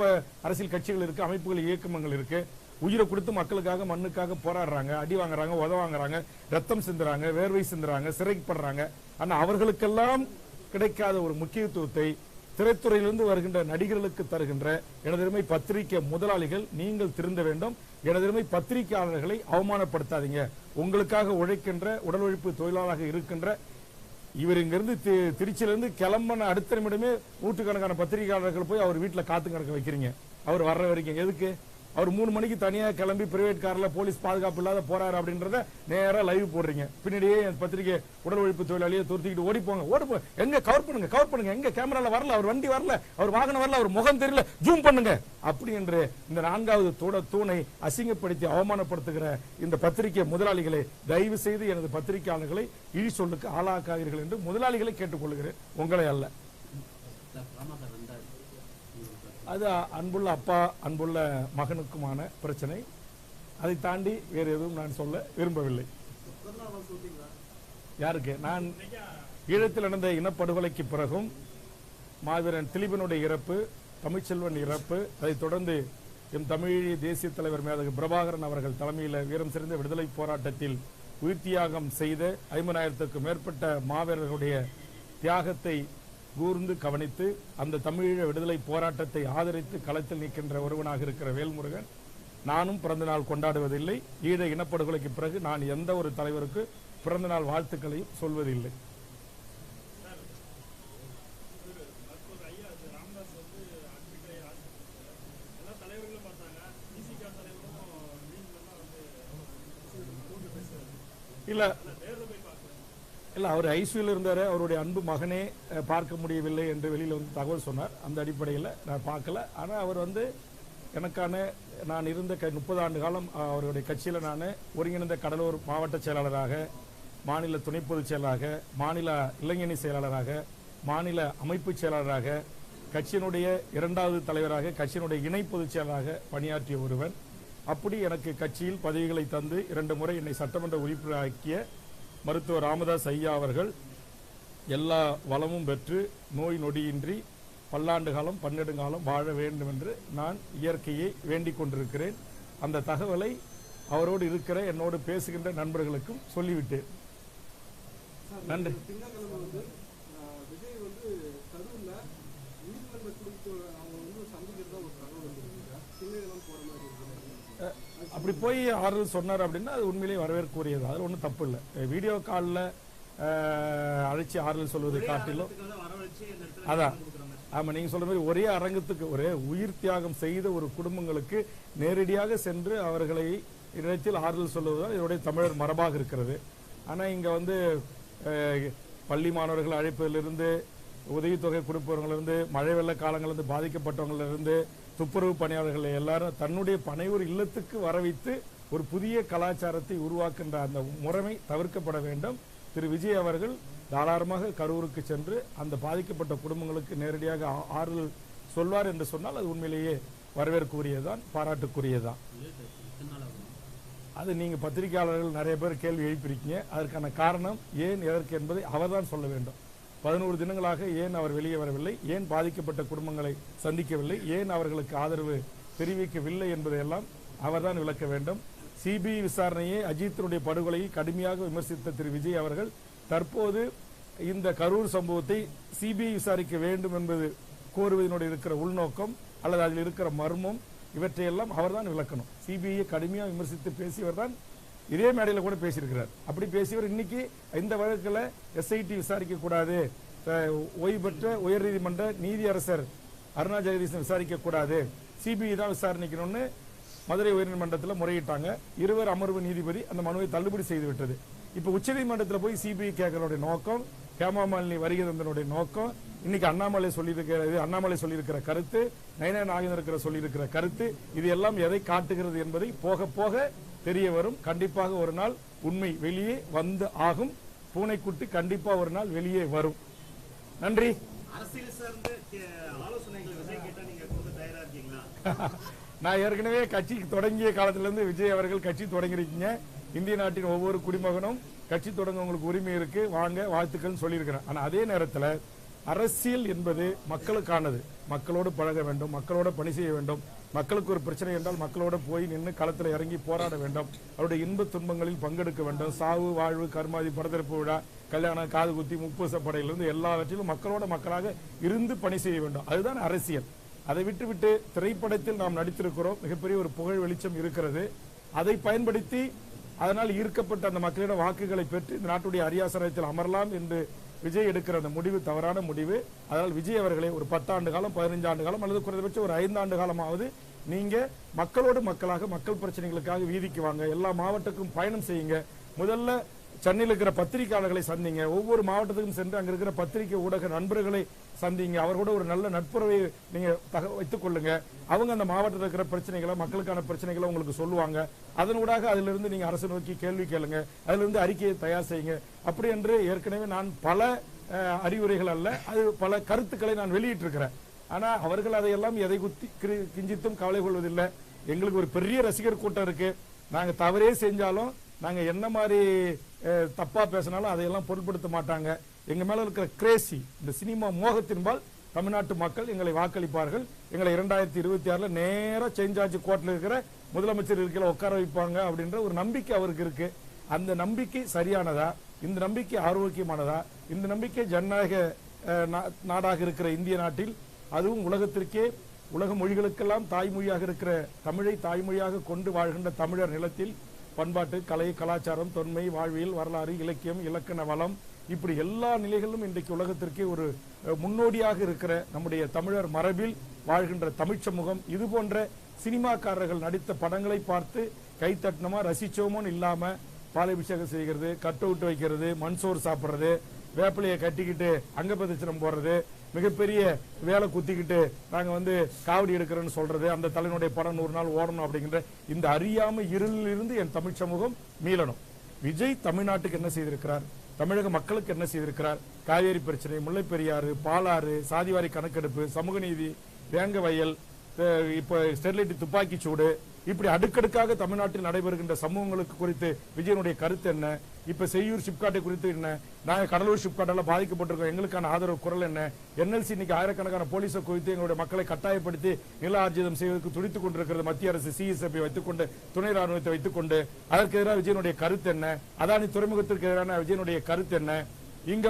அரசியல் கட்சிகள் இருக்கு, அமைப்புகள், இயக்கங்கள் இருக்கு. உயிரை கொடுத்து மக்களுக்காக மண்ணுக்காக போராடுறாங்க, அடி வாங்குறாங்க, உத வாங்குறாங்க, ரத்தம் சிந்துறாங்க, வேர்வை சிந்துறாங்க, சிறைப்படுறாங்க. ஆனா அவர்களுக்கெல்லாம் கிடைக்காத ஒரு முக்கியத்துவத்தை திரைத்துறையிலிருந்து வருகின்ற நடிகர்களுக்கு தருகின்ற எனதருமை பத்திரிகை முதலாளிகள் நீங்கள் திருந்த வேண்டும். எனதருமை பத்திரிகையாளர்களை அவமானப்படுத்தாதீங்க. உங்களுக்காக உழைக்கின்ற உடல் உழைப்பு தொழிலாளராக இருக்கின்ற இவர் இங்கிருந்து திருச்சியிலிருந்து கிளம்பின அடுத்த நிமிடமே நூற்றுக்கணக்கான பத்திரிகையாளர்கள் போய் அவர் வீட்டில் காத்து கிடக்க வைக்கிறீங்க. அவர் வர்ற வரைக்கும் எதுக்கு? அவர் 3 மணிக்கு தனியா கிளம்பி பிரைவேட் கார்ல போலீஸ் பாதுகாப்பு இல்லாத போறாரு அப்படின்றத நேரா லைவ் போடுறீங்க. பின்னாடியே பத்திரிகை உடல் உழைப்பு தொழிலாளியை துரத்திக்கிட்டு ஓடிப்போங்க, எங்க கவர் பண்ணுங்க, எங்க கேமரால வரல, அவர் வண்டி வரல, அவர் வாகனம் வரல, அவர் முகம் தெரியல, ஜூம் பண்ணுங்க அப்படி என்று இந்த 4வது தூணை அசிங்கப்படுத்தி அவமானப்படுத்துகிற இந்த பத்திரிகை முதலாளிகளை தயவு செய்து எனது பத்திரிகையாளர்களை இழி சொல்லுக்கு ஆளாக்காதீர்கள் என்று முதலாளிகளை கேட்டுக்கொள்கிறேன், உங்களை அல்ல. அது அன்புள்ள அப்பா, அன்புள்ள மகனுக்குமான பிரச்சனை. அதை தாண்டி வேறு எதுவும் நான் சொல்ல விரும்பவில்லை. யாருக்கு? நான் ஈழத்தில் நடந்த இனப்படுகொலைக்கு பிறகும் மாவீரன் திலீபனுடைய இறப்பு, தமிழ்ச்செல்வன் இறப்பு, அதைத் தொடர்ந்து எம் தமிழ் தேசிய தலைவர் மேதகு பிரபாகரன் அவர்கள் தலைமையில் வீரம் சிறந்த விடுதலை போராட்டத்தில் உயிர் தியாகம் செய்த 50,000க்கும் மேற்பட்ட மாவீரர்களுடைய தியாகத்தை கூர்ந்து கவனித்து அந்த தமிழீழ விடுதலை போராட்டத்தை ஆதரித்து களத்தில் நிற்கின்ற ஒருவனாக இருக்கிற வேல்முருகன், நானும் பிறந்த நாள் கொண்டாடுவதில்லை. ஈழ இனப்படுகொலைக்கு பிறகு நான் எந்த ஒரு தலைவருக்கு பிறந்த நாள் வாழ்த்துக்களையும் சொல்வதில்லை. இல்ல அவர் ஐசியூல இருந்தாரு, அவருடைய அன்பு மகனே பார்க்க முடியவில்லை என்று வெளியில வந்து தகவல் சொன்னார். அந்த அடிப்படையில் நான் பார்க்கல. ஆனா அவர் வந்து எனக்கான நான் இருந்த 30 ஆண்டு காலம் அவருடைய கட்சியில நான் ஒருங்கிணைந்த கடலூர் மாவட்ட செயலாளராக, மாநில துணை பொதுச் செயலாளராக, மாநில இளைஞணி செயலாளராக, மாநில அமைப்பு செயலாளராக, கட்சியினுடைய 2வது தலைவராக, கட்சியினுடைய இணை பொதுச் செயலாளராக பணியாற்றிய ஒருவன். அப்படி எனக்கு கட்சியில் பதவிகளை தந்து 2 முறை என்னை சட்டமன்ற உறுப்பினராக்கிய மருத்துவர் ராமதாஸ் ஐயா அவர்கள் எல்லா வளமும் பெற்று நோய் நொடியின்றி பல்லாண்டு காலம் 12 காலம் வாழ வேண்டும் என்று நான் இயற்கையை வேண்டிக் கொண்டிருக்கிறேன். அந்த தகவலை அவரோடு இருக்கிற என்னோடு பேசுகின்ற நண்பர்களுக்கும் சொல்லிவிட்டேன். நன்றி. அப்படி போய் ஆறுதல் சொன்னார் அப்படின்னா அது உண்மையிலேயே வரவேற்கக்கூடியது. அதில் ஒன்றும் தப்பு இல்லை. வீடியோ காலில் அழைச்சி ஆறுதல் சொல்வதை காட்டிலும் அதான் ஆமா நீங்க சொல்ற மாதிரி ஒரே அரங்கத்துக்கு ஒரே உயிர் தியாகம் செய்த ஒரு குடும்பங்களுக்கு நேரடியாக சென்று அவர்களை இடத்தில் ஆறுதல் சொல்வதுதான் இதனுடைய தமிழர் மரபாக இருக்கிறது. ஆனா இங்க வந்து பள்ளி மாணவர்கள் அழைப்பதிலிருந்து உதவித்தொகை கொடுப்பவர்களிருந்து மழை வெள்ள காலங்களிலிருந்து பாதிக்கப்பட்டவங்களிலிருந்து துப்புரவு பணியாளர்கள் எல்லாரும் தன்னுடைய பனையூர் இல்லத்துக்கு வரவைத்து ஒரு புதிய கலாச்சாரத்தை உருவாக்குகின்ற அந்த முறைமை தவிர்க்கப்பட வேண்டும். திரு விஜய் அவர்கள் தாராளமாக கரூருக்கு சென்று அந்த பாதிக்கப்பட்ட குடும்பங்களுக்கு நேரடியாக ஆறுதல் சொல்வார் என்று சொன்னால் அது உண்மையிலேயே வரவேற்கக்கூடியதான், பாராட்டுக்குரியதான். அது நீங்க பத்திரிகையாளர்கள் நிறைய பேர் கேள்வி எழுப்பியிருக்கீங்க. அதற்கான காரணம் ஏன் எதற்கு என்பதை அவர்தான் சொல்ல வேண்டும். 11 தினங்களாக ஏன் அவர் வெளியே வரவில்லை, ஏன் பாதிக்கப்பட்ட குடும்பங்களை சந்திக்கவில்லை, ஏன் அவர்களுக்கு ஆதரவு தெரிவிக்கவில்லை என்பதையெல்லாம் அவர்தான் விளக்க வேண்டும். சிபிஐ விசாரணையை அஜித்தினுடைய படுகொலையை கடுமையாக விமர்சித்த திரு விஜய் அவர்கள் தற்போது இந்த கரூர் சம்பவத்தை சிபிஐ விசாரிக்க வேண்டும் என்பது கோருவதனுடைய இருக்கிற உள்நோக்கம் அல்லது அதில் இருக்கிற மர்மம் இவற்றையெல்லாம் அவர்தான் விளக்கணும். சிபிஐயை கடுமையாக விமர்சித்து பேசியவர் தான் இதே மேடையில் கூட பேசியிருக்கிறார். அப்படி பேசியவர் இன்னைக்கு இந்த வழக்கில் எஸ்ஐடி விசாரிக்க கூடாது, ஓய்வு பெற்ற உயர்நீதிமன்ற நீதியரசர் அருணா ஜெகதீசன் விசாரிக்க கூடாது, சிபிஐ தான் விசாரணைக்கணும்னு மதுரை உயர்நீதிமன்றத்தில் முறையிட்டாங்க. இருவர் அமர்வு நீதிபதி அந்த மனுவை தள்ளுபடி செய்து விட்டது. இப்ப உச்சநீதிமன்றத்தில் போய் சிபிஐ கேட்கறதுடைய நோக்கம், ஹேமாமாலினி வருகை தந்தனுடைய நோக்கம், இன்னைக்கு அண்ணாமலை சொல்லியிருக்கிற கருத்து, நயனா நாகேந்திர சொல்லியிருக்கிற கருத்து, இது எல்லாம் எதை காட்டுகிறது என்பதை போக போக தெரிய வரும். கண்டிப்பாக ஒரு நாள் உண்மை வெளியே வந்து ஆகும். பூனைக்குட்டி கண்டிப்பா ஒரு நாள் வெளியே வரும். நன்றி. நான் ஏற்கனவே கட்சி தொடங்கிய காலத்திலிருந்து விஜய் அவர்கள் கட்சி தொடங்கிருக்கீங்க. இந்திய நாட்டின் ஒவ்வொரு குடிமகனும் கட்சி தொடங்க உங்களுக்கு உரிமை இருக்கு, வாங்க வாழ்த்துக்கள் சொல்லியிருக்கிறேன். ஆனா அதே நேரத்தில் அரசியல் என்பது மக்களுக்கானது. மக்களோடு பழக வேண்டும், மக்களோட பணி செய்ய வேண்டும். மக்களுக்கு ஒரு பிரச்சனை என்றால் மக்களோட போய் நின்று களத்தில் இறங்கி போராட வேண்டும். அவருடைய இன்ப துன்பங்களில் பங்கெடுக்க வேண்டும். சாவு, வாழ்வு, கர்மாதி, படத்திறப்பு விழா, கல்யாணம், காது குத்தி, முப்பூசப்படையிலிருந்து எல்லாவற்றிலும் மக்களோட மக்களாக இருந்து பணி செய்ய வேண்டும். அதுதான் அரசியல். அதை விட்டு திரைப்படத்தில் நாம் நடித்திருக்கிறோம். மிகப்பெரிய ஒரு புகழ் வெளிச்சம் இருக்கிறது. அதை பயன்படுத்தி அதனால் ஈர்க்கப்பட்ட அந்த மக்களிடம் வாக்குகளை பெற்று இந்த நாட்டுடைய அரியாசனத்தில் அமரலாம் என்று விஜய் எடுக்கிற அந்த முடிவு தவறான முடிவு. அதனால் விஜய் அவர்களை ஒரு 10 ஆண்டு காலம், 15 ஆண்டு காலம் அல்லது குறைந்தபட்சம் ஒரு 5 ஆண்டு காலமாவது நீங்க மக்களோடு மக்களாக மக்கள் பிரச்சனைகளுக்காக வீதிக்கு வாங்க. எல்லா மாவட்டத்துக்கும் பயணம் செய்யுங்க. முதல்ல சென்னையில் இருக்கிற பத்திரிகையாளர்களை சந்திங்க. ஒவ்வொரு மாவட்டத்துக்கும் சென்று அங்க இருக்கிற பத்திரிகை ஊடக நண்பர்களை சந்திங்க. அவரோட ஒரு நல்ல நட்புறவை நீங்க வைத்துக் கொள்ளுங்க. அவங்க அந்த மாவட்டத்தில் இருக்கிற பிரச்சனைகளை, மக்களுக்கான பிரச்சனைகளை உங்களுக்கு சொல்லுவாங்க. அதனூடாக அதிலிருந்து நீங்க அரசு நோக்கி கேள்வி கேளுங்க. அதிலிருந்து அறிக்கையை தயார் செய்யுங்க. அப்படி என்று ஏற்கனவே நான் பல அறிவுரைகள் அல்ல, அது பல கருத்துக்களை நான் வெளியிட்டிருக்கிறேன். ஆனா அவர்கள் அதையெல்லாம் எதை குத்தி கிஞ்சித்தும் கவலை கொள்வதில்லை. எங்களுக்கு ஒரு பெரிய ரசிகர் கூட்டம் இருக்கு. நாங்க தவறே செஞ்சாலும், நாங்க என்ன மாதிரி தப்பா பேசினாலும் அதையெல்லாம் பொருட்படுத்த மாட்டாங்க. எங்க மேல இருக்கிற கிரேசி, இந்த சினிமா மோகத்தின்பால் தமிழ்நாட்டு மக்கள் எங்களை வாக்களிப்பார்கள். எங்களை 2026 நேரா சேஞ்சாஜ் கோர்ட்ல இருக்கிற முதலமைச்சர் இருக்கையில உட்கார வைப்பாங்க அப்படின்ற ஒரு நம்பிக்கை அவருக்கு இருக்கு. அந்த நம்பிக்கை சரியானதா? இந்த நம்பிக்கை ஆரோக்கியமானதா? இந்த நம்பிக்கை ஜனநாயக நாடாக இருக்கிற இந்திய நாட்டில், அதுவும் உலகத்திற்கே, உலக மொழிகளுக்கெல்லாம் தாய்மொழியாக இருக்கிற தமிழை தாய்மொழியாக கொண்டு வாழ்கின்ற தமிழர் நிலத்தில் பண்பாட்டு, கலை, கலாச்சாரம், தொன்மை, வாழ்வியல், வரலாறு, இலக்கியம், இலக்கண வளம், இப்படி எல்லா நிலைகளிலும் இன்றைக்கு உலகத்திற்கே ஒரு முன்னோடியாக இருக்கிற நம்முடைய தமிழர் மரபில் வாழ்கின்ற தமிழ் சமூகம் இது போன்ற சினிமாக்காரர்கள் நடித்த படங்களை பார்த்து கைத்தட்டணுமா ரசிச்சோமோன்னு இல்லாம பாலாபிஷேகம் செய்கிறது, கட் அவுட் வைக்கிறது, மண்சோறு சாப்பிடுறது, வேப்பிலையை கட்டிக்கிட்டு அங்க பிரதட்சணம் போடுறது, மிகப்பெரிய வேலை குத்திக்கிட்டு நாங்க காவடி எடுக்கிறோன்னு சொல்றது, அந்த தலைவனுடைய படம் 100 நாள் ஓடணும் அப்படிங்கிற இந்த அறியாமை இருளிலிருந்து என் தமிழ் சமூகம் மீளணும். விஜய் தமிழ்நாட்டுக்கு என்ன செய்திருக்கிறார், தமிழக மக்களுக்கு என்ன செய்திருக்கிறார்? காவேரி பிரச்சனை, முல்லை பெரியாறு, பாலாறு, சாதிவாரி கணக்கெடுப்பு, சமூக நீதி, வேங்க வயல், இப்ப ஸ்டெர்லைட் துப்பாக்கி சூடு, இப்படி அடுக்கடுக்காக தமிழ்நாட்டில் நடைபெறுகின்ற சமூகங்களுக்கு குறித்து விஜயனுடைய கருத்து என்ன? இப்ப செய்யூர் ஷிப்காட்டை குறித்து என்ன? நாங்க கடலூர் ஷிப்காட்டெல்லாம் பாதிக்கப்பட்டிருக்கோம், எங்களுக்கான ஆதரவு குரல் என்ன? என்எல்சி இன்னைக்கு ஆயிரக்கணக்கான போலீஸை குறித்து எங்களுடைய மக்களை கட்டாயப்படுத்தி நில ஆர்ஜிதம் செய்வதற்கு துடித்துக் கொண்டிருக்கிறது மத்திய அரசு. சிஎஸ்எஃப் வைத்துக் கொண்டு, துணை ராணுவத்தை வைத்துக் கொண்டு, அதற்கு எதிராக விஜயனுடைய கருத்து என்ன? அதானி துறைமுகத்திற்கு எதிரான விஜயனுடைய கருத்து என்ன? இங்க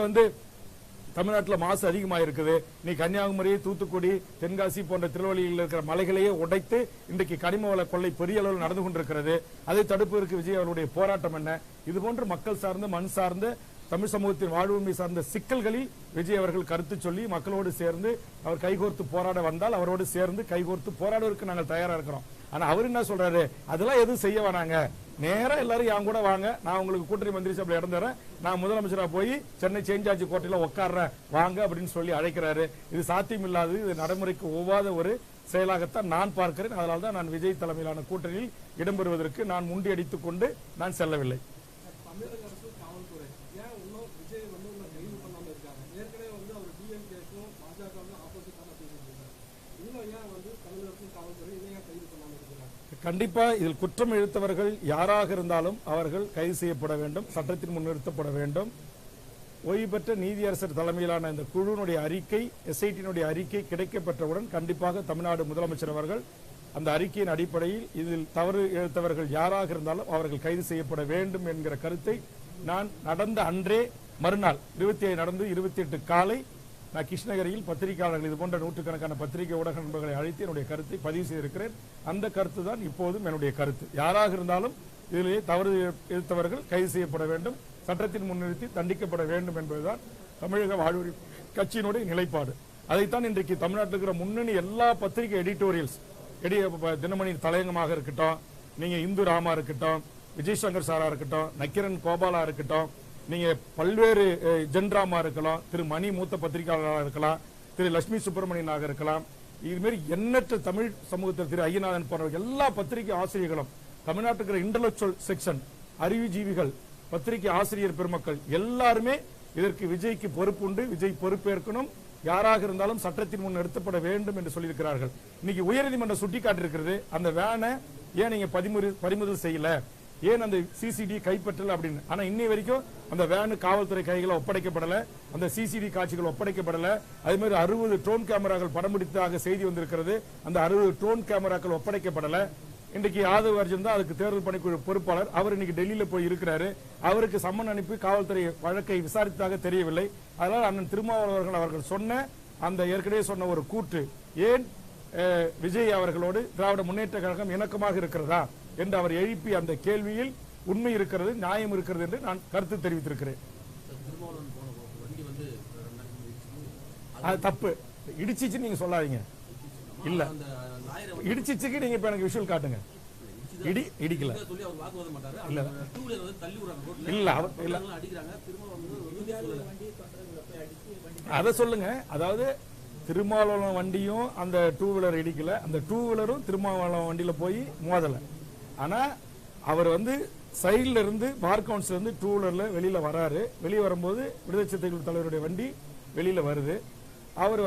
தமிழ்நாட்டில் மாசு அதிகமாக இருக்குது. நீ கன்னியாகுமரி, தூத்துக்குடி, தென்காசி போன்ற திருவள்ளியில் இருக்கிற மலைகளையே உடைத்து இன்றைக்கு கனிம வள கொள்ளை பெரிய அளவில் நடந்து கொண்டிருக்கிறது. அதை தடுப்பதற்கு விஜய் அவருடைய போராட்டம் என்ன? இதுபோன்று மக்கள் சார்ந்த, மண் சார்ந்த, தமிழ் சமூகத்தின் வாழ்வுரிமை சார்ந்த சிக்கல்களில் விஜய் அவர்கள் கருத்து சொல்லி மக்களோடு சேர்ந்து அவர் கைகோர்த்து போராட வந்தால் அவரோடு சேர்ந்து கைகோர்த்து போராடுவதற்கு நாங்கள் தயாரா இருக்கிறோம். ஆனா அவர் என்ன சொல்றாரு, அதெல்லாம் எதுவும் செய்ய வேணாங்க, நேரா எல்லாரும் என் கூட வாங்க, நான் உங்களுக்கு கூட்டணி மந்திரி சபையில் இடம் தரேன், நான் முதலமைச்சரா போய் சென்னை சேஞ்சார்ஜ் கோட்டையில உட்கார்றேன் வாங்க அப்படின்னு சொல்லி அழைக்கிறாரு. இது சாத்தியமில்லாதது, இது நடைமுறைக்கு ஒவ்வாத ஒரு செயலாகத்தான் நான் பார்க்கிறேன். அதனால தான் நான் விஜய் தலைமையிலான கூட்டணியில் இடம்பெறுவதற்கு நான் முண்டி அடித்துக் கொண்டு நான் செல்லவில்லை. கண்டிப்பா இதில் குற்றம் இழுத்தவர்கள் யாராக இருந்தாலும் அவர்கள் கைது செய்யப்பட வேண்டும், சட்டத்தின் முன் நிறுத்தப்பட வேண்டும். ஓய்வு பெற்ற நீதியரசர் தலைமையிலான இந்த குழுவினுடைய அறிக்கை, எஸ்ஐடியினுடைய அறிக்கை கிடைக்கப்பெற்றவுடன் கண்டிப்பாக தமிழ்நாடு முதலமைச்சர் அவர்கள் அந்த அறிக்கையின் அடிப்படையில் இதில் தவறு இழுத்தவர்கள் யாராக இருந்தாலும் அவர்கள் கைது செய்யப்பட வேண்டும் என்கிற கருத்தை நான் நடந்த அன்றே மறுநாள் 27 நடந்து 28 காலை நான் கிருஷ்ணகிரியில் பத்திரிகையாளர்கள் இது போன்ற நூற்றுக்கணக்கான பத்திரிகை ஊடக நண்பர்களை அழைத்து என்னுடைய கருத்தை பதிவு செய்திருக்கிறேன். அந்த கருத்து தான் இப்போதும் என்னுடைய கருத்து. யாராக இருந்தாலும் இதிலே தவறு இழுத்தவர்கள் கைது செய்யப்பட வேண்டும், சட்டத்தின் முன்னிறுத்தி தண்டிக்கப்பட வேண்டும் என்பதுதான் தமிழக வாழ்வுரிமை கட்சியினுடைய நிலைப்பாடு. அதைத்தான் இன்றைக்கு தமிழ்நாட்டில் இருக்கிற முன்னணி எல்லா பத்திரிகை எடிட்டோரியல்ஸ், தினமணி தலையங்கமாக இருக்கட்டும், நீங்க இந்து ராமா இருக்கட்டும், விஜய் சங்கர் சாரா இருக்கட்டும், நக்கிரன் கோபாலா இருக்கட்டும், நீங்க பல்வேறு ஜென்ராமா இருக்கலாம், திரு மணி மூத்த பத்திரிகையாளராக இருக்கலாம், திரு லட்சுமி சுப்பிரமணியனாக இருக்கலாம், இதுமாரி எண்ணற்ற தமிழ் சமூகத்தில் திரு ஐயநாதன் போன்ற எல்லா பத்திரிகை ஆசிரியர்களும், தமிழ்நாட்டுக்கு இன்டலெக்சுவல் செக்ஷன், அறிவுஜீவிகள், பத்திரிகை ஆசிரியர் பெருமக்கள் எல்லாருமே இதற்கு விஜய்க்கு பொறுப்புண்டு, விஜய் பொறுப்பேற்கணும், யாராக இருந்தாலும் சட்டத்தின் முன் நிறுத்தப்பட வேண்டும் என்று சொல்லியிருக்கிறார்கள். இன்னைக்கு உயர்நீதிமன்றம் சுட்டிக்காட்டிருக்கிறது, அந்த வேனை ஏன் நீங்க பறிமுதல் செய்யல, ஏன் அந்த சிசிடி கைப்பற்றல அப்படின்னு. ஆனா இன்னை வரைக்கும் அந்த வேனு காவல்துறை கைகளை ஒப்படைக்கப்படல, அந்த சிசிடி காட்சிகள் ஒப்படைக்கப்படல. அதே மாதிரி 60 ட்ரோன் கேமராக்கள் படம் பிடித்ததாக செய்தி வந்திருக்கிறது, அந்த 60 ட்ரோன் கேமராக்கள் ஒப்படைக்கப்படல. இன்றைக்கு ஆதவ் அர்ஜுன் தான் அதுக்கு தேர்தல் பணிக்குழு பொறுப்பாளர், அவர் இன்னைக்கு டெல்லியில போய் இருக்கிறாரு, அவருக்கு சம்மன் அனுப்பி காவல்துறை வழக்கை விசாரித்ததாக தெரியவில்லை. அதனால அண்ணன் திருமாவளவர்கள் அவர்கள் சொன்ன அந்த ஏற்கனவே சொன்ன ஒரு கூற்று, ஏன் விஜய் அவர்களோடு திராவிட முன்னேற்ற கழகம் இணக்கமாக இருக்கிறதா என்று அவர் எழுப்பி அந்த கேள்வியில் உண்மை இருக்கிறது, நியாயம் இருக்கிறது என்று நான் கருத்து தெரிவித்திருக்கிறேன். அது தப்பு, இடிச்சிச்சு நீங்க சொல்லாதீங்க. இல்ல இடிச்சிச்சுக்கு நீங்க இப்ப எனக்கு விஷுவல் காட்டுங்க. இடிக்கல இல்ல இல்ல அத சொல்லுங்க. அதாவது திருமாவளவன் வண்டியும் அந்த டூ வீலர் இடிக்கல, அந்த டூ வீலரும் திருமாவளவன் வண்டியில போய் மோதல. ஆனா அவர் சைட்ல இருந்து பார் கவுன்சில இருந்து டூ வீலர்ல வெளியில வராரு. வெளியே வரும்போது விடுதலை சிறுத்தைகள் தலைவருடைய வண்டி வெளியில வருது. அவர்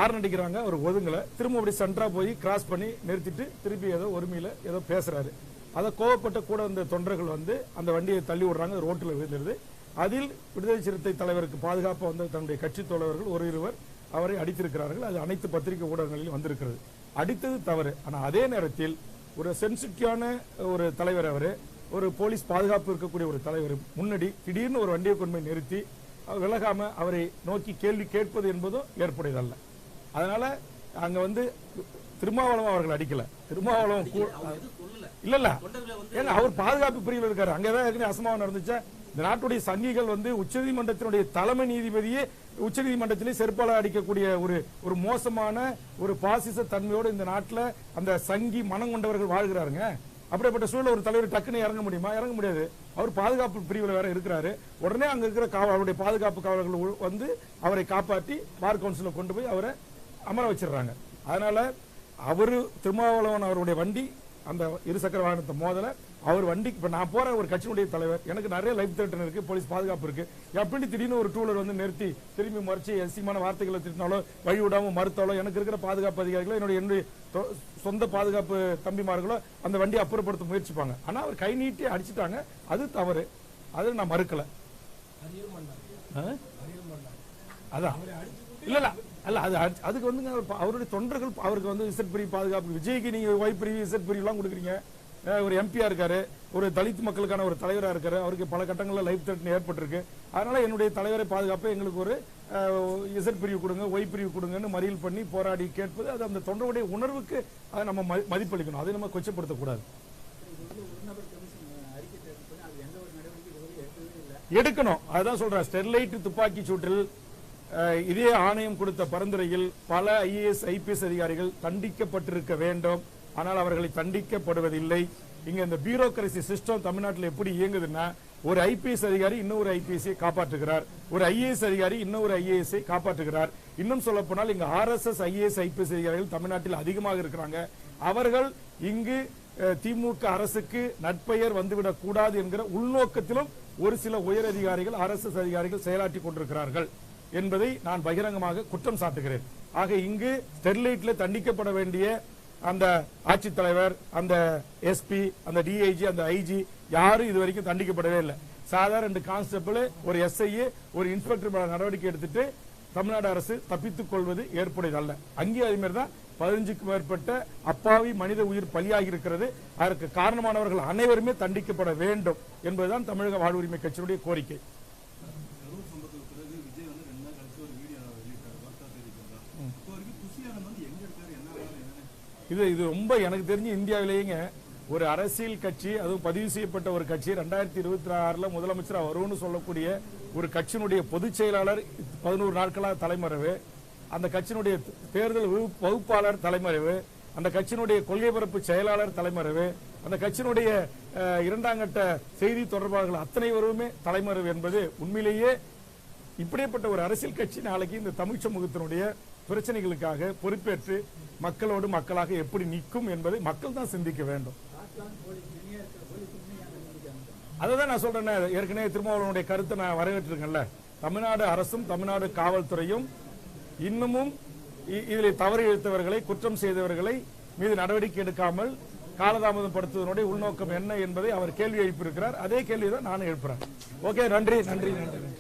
ஆர்ன் அடிக்கிறாங்க, அவர் ஒதுங்கல, திரும்ப அப்படி சென்டரா போய் கிராஸ் பண்ணி நிறுத்திட்டு திருப்பி ஏதோ ஒருமையில ஏதோ பேசுறாரு. அதை கோவப்பட்ட கூட அந்த தொண்டர்கள் அந்த வண்டியை தள்ளி விடுறாங்க, ரோட்டில் விழுந்துருது. அதில் விடுதலை சிறுத்தை தலைவருக்கு பாதுகாப்பு தன்னுடைய கட்சி தோழர்கள் ஒரு இருவர் அவரை அடித்திருக்கிறார்கள். அது அனைத்து பத்திரிகை ஊடகங்களிலும் வந்திருக்கிறது. அடித்தது தவறு. ஆனா அதே நேரத்தில் ஒரு சென்சிட்டிவான ஒரு தலைவர், அவரு ஒரு போலீஸ் பாதுகாப்பு இருக்கக்கூடிய ஒரு தலைவர் முன்னாடி திடீர்னு ஒரு வண்டியை கொண்டு போய் நிறுத்தி விலகாம அவரை நோக்கி கேள்வி கேட்பது என்பதும் ஏற்புடையதல்ல. அதனால அங்க திருமாவளவன் அவர்கள் அடிக்கல, திருமாவளவன் இல்ல இல்ல ஏங்க அவர் பாதுகாப்பு பிரிவில் இருக்காரு. அங்கதான் ஏற்கனவே அசம்பாவம் நடந்துச்சா? இந்த நாட்டுடைய சங்கிகள் உச்சநீதிமன்றத்தினுடைய தலைமை நீதிபதியே உச்சநீதிமன்றத்திலே செருப்பால அடிக்கக்கூடிய ஒரு மோசமான ஒரு பாசிச தன்மையோடு இந்த நாட்டில் அந்த சங்கி மனம் கொண்டவர்கள் வாழ்கிறாருங்க. அப்படிப்பட்ட சூழல் ஒரு தலைவர் டக்குன்னு இறங்க முடியுமா? இறங்க முடியாது. அவர் பாதுகாப்பு பிரிவில் வேற இருக்கிறாரு. உடனே அங்க இருக்கிற அவருடைய பாதுகாப்பு காவலர்கள் அவரை காப்பாற்றி பார் கவுன்சில கொண்டு போய் அவரை அமர வச்சிடறாங்க. அதனால அவரு திருமாவளவன் அவருடைய வண்டி அந்த இருசக்கர வாகனத்தை மோதல. அவர் வண்டி இப்ப நான் போற ஒரு கட்சியினுடைய தலைவர், எனக்கு நிறைய லைஃப் த்ரெட்டன் இருக்கு, போலீஸ் பாதுகாப்பு இருக்கு. எப்படி திடீர்னு ஒரு டூலர் நிறுத்தி திரும்பி மறைச்சு எசிமான வார்த்தைகளை திட்டினாலோ வழி விடாம மறுத்தாலோ எனக்கு இருக்கிற பாதுகாப்பு அதிகாரிகளோ என்னுடைய சொந்த பாதுகாப்பு தம்பிமார்களோ அந்த வண்டியை அப்புறப்படுத்த முயற்சிப்பாங்க. ஆனா அவர் கை நீட்டி அடிச்சுட்டாங்க, அது தவறு, அது நான் மறுக்கல. அதான் இல்ல இல்ல அல்ல அது அதுக்கு அவருடைய தொண்டர்கள் அவருக்கு இசட் பிரிவு பாதுகாப்பு, விஜய்க்கு நீங்க ஒய் பிரிவு இசட் பிரிவு எல்லாம் கொடுக்குறீங்க, ஒரு எம்பியா இருக்காரு, ஒரு தலித் மக்களுக்கான ஒரு தலைவரா இருக்காரு, அவருக்கு பல கட்டங்களில் லைஃப் த்ரெட் ஏற்பட்டிருக்கு. அதனால என்னுடைய தலைவரை பாதுகாப்பு எங்களுக்கு ஒரு இசட் பிரிவு கொடுங்க, ஒய் பிரிவு கொடுங்கன்னு மறியல் பண்ணி போராடி கேட்பது, அது அந்த தொண்டருடைய உணர்வுக்கு அதை நம்ம மதிப்பளிக்கணும், அதை நம்ம கொச்சப்படுத்தக்கூடாது. எடுக்கணும், அதுதான் சொல்றேன். ஸ்டெர்லைட் துப்பாக்கி சூட்டில் இதே ஆணையம் கொடுத்த பரிந்துரையில் பல IAS IPS அதிகாரிகள் தண்டிக்கப்பட்டிருக்க வேண்டும். ஆனால் அவர்களை தண்டிக்கப்படுவதில்லை. இங்க இந்த பியூரோக்ரசி சிஸ்டம் தமிழ்நாட்டில் எப்படி இயங்குதுன்னா, ஒரு IPS அதிகாரி இன்னொரு IPS காப்பாற்றுகிறார், ஒரு IAS அதிகாரி இன்னொரு IAS காப்பாற்றுகிறார். இன்னும் சொல்ல போனால் இங்க RSS IAS IPS அதிகாரிகள் தமிழ்நாட்டில் அதிகமாக இருக்கிறாங்க. அவர்கள் இங்கு திமுக அரசுக்கு நட்பெயர் வந்துவிடக் கூடாது என்கிற உள்நோக்கத்திலும் ஒரு சில உயர் அதிகாரிகள் RSS அதிகாரிகள் செயலாற்றி கொண்டிருக்கிறார்கள் என்பதை நான் பகிரங்கமாக குற்றம் சாட்டுகிறேன். ஆக இங்கு ஸ்டெர்லைட்ல தண்டிக்கப்பட வேண்டிய அந்த ஆட்சித்தலைவர், அந்த SP, அந்த DIG, அந்த IG யாரும் இதுவரைக்கும் தண்டிக்கப்படவே இல்லை. சாதாரண 2 கான்ஸ்டபிள், ஒரு SI, ஒரு இன்ஸ்பெக்டர் மேல நடவடிக்கை எடுத்துட்டு தமிழ்நாடு அரசு தப்பித்துக் கொள்வது ஏற்புடையது அல்ல. அங்கே அதே மாதிரி தான் 15க்கும் மேற்பட்ட அப்பாவி மனித உயிர் பலியாகி இருக்கிறது. அதற்கு காரணமானவர்கள் அனைவருமே தண்டிக்கப்பட வேண்டும் என்பதுதான் தமிழக வாழ்வுரிமை கட்சியினுடைய கோரிக்கை. இது ரொம்ப எனக்கு தெரிஞ்சு இந்தியாவிலேயே ஒரு அரசியல் கட்சி, அதுவும் பதிவு செய்யப்பட்ட ஒரு கட்சி 2026 முதலமைச்சரா வரும்னு சொல்லக்கூடிய ஒரு கட்சியினுடைய பொதுச் செயலாளர் 11 நாட்களாக தலைமறைவு, அந்த கட்சியினுடைய தேர்தல் வகுப்பாளர் தலைமறைவு, அந்த கட்சியினுடைய கொள்கை பரப்பு செயலாளர் தலைமறைவு, அந்த கட்சியினுடைய 2ஆம் கட்ட செய்தி தொடர்பாளர்கள் அத்தனை பேருமே தலைமறைவு என்பது உண்மையிலேயே இப்படிப்பட்ட ஒரு அரசியல் கட்சி நாளைக்கு இந்த தமிழ் சமூகத்தினுடைய பிரச்சனைகளுக்காக பொறுப்பேற்று மக்களோடு மக்களாக எப்படி நிற்கும் என்பதை மக்கள் தான் சிந்திக்க வேண்டும். அதான் நான் சொல்றேன். ஏற்கனவே திருமாவளவனுடைய கருத்தை நான் வரவேற்றிருக்கேன்ல. தமிழ்நாடு அரசும் தமிழ்நாடு காவல்துறையும் இன்னமும் இதில் தவறு இழுத்தவர்களை, குற்றம் செய்தவர்களை மீது நடவடிக்கை எடுக்காமல் காலதாமதப்படுத்துவதனுடைய உள்நோக்கம் என்ன என்பதை அவர் கேள்வி எழுப்பியிருக்கிறார். அதே கேள்வியை தான் நானும் எழுப்புறேன். ஓகே, நன்றி நன்றி நன்றி.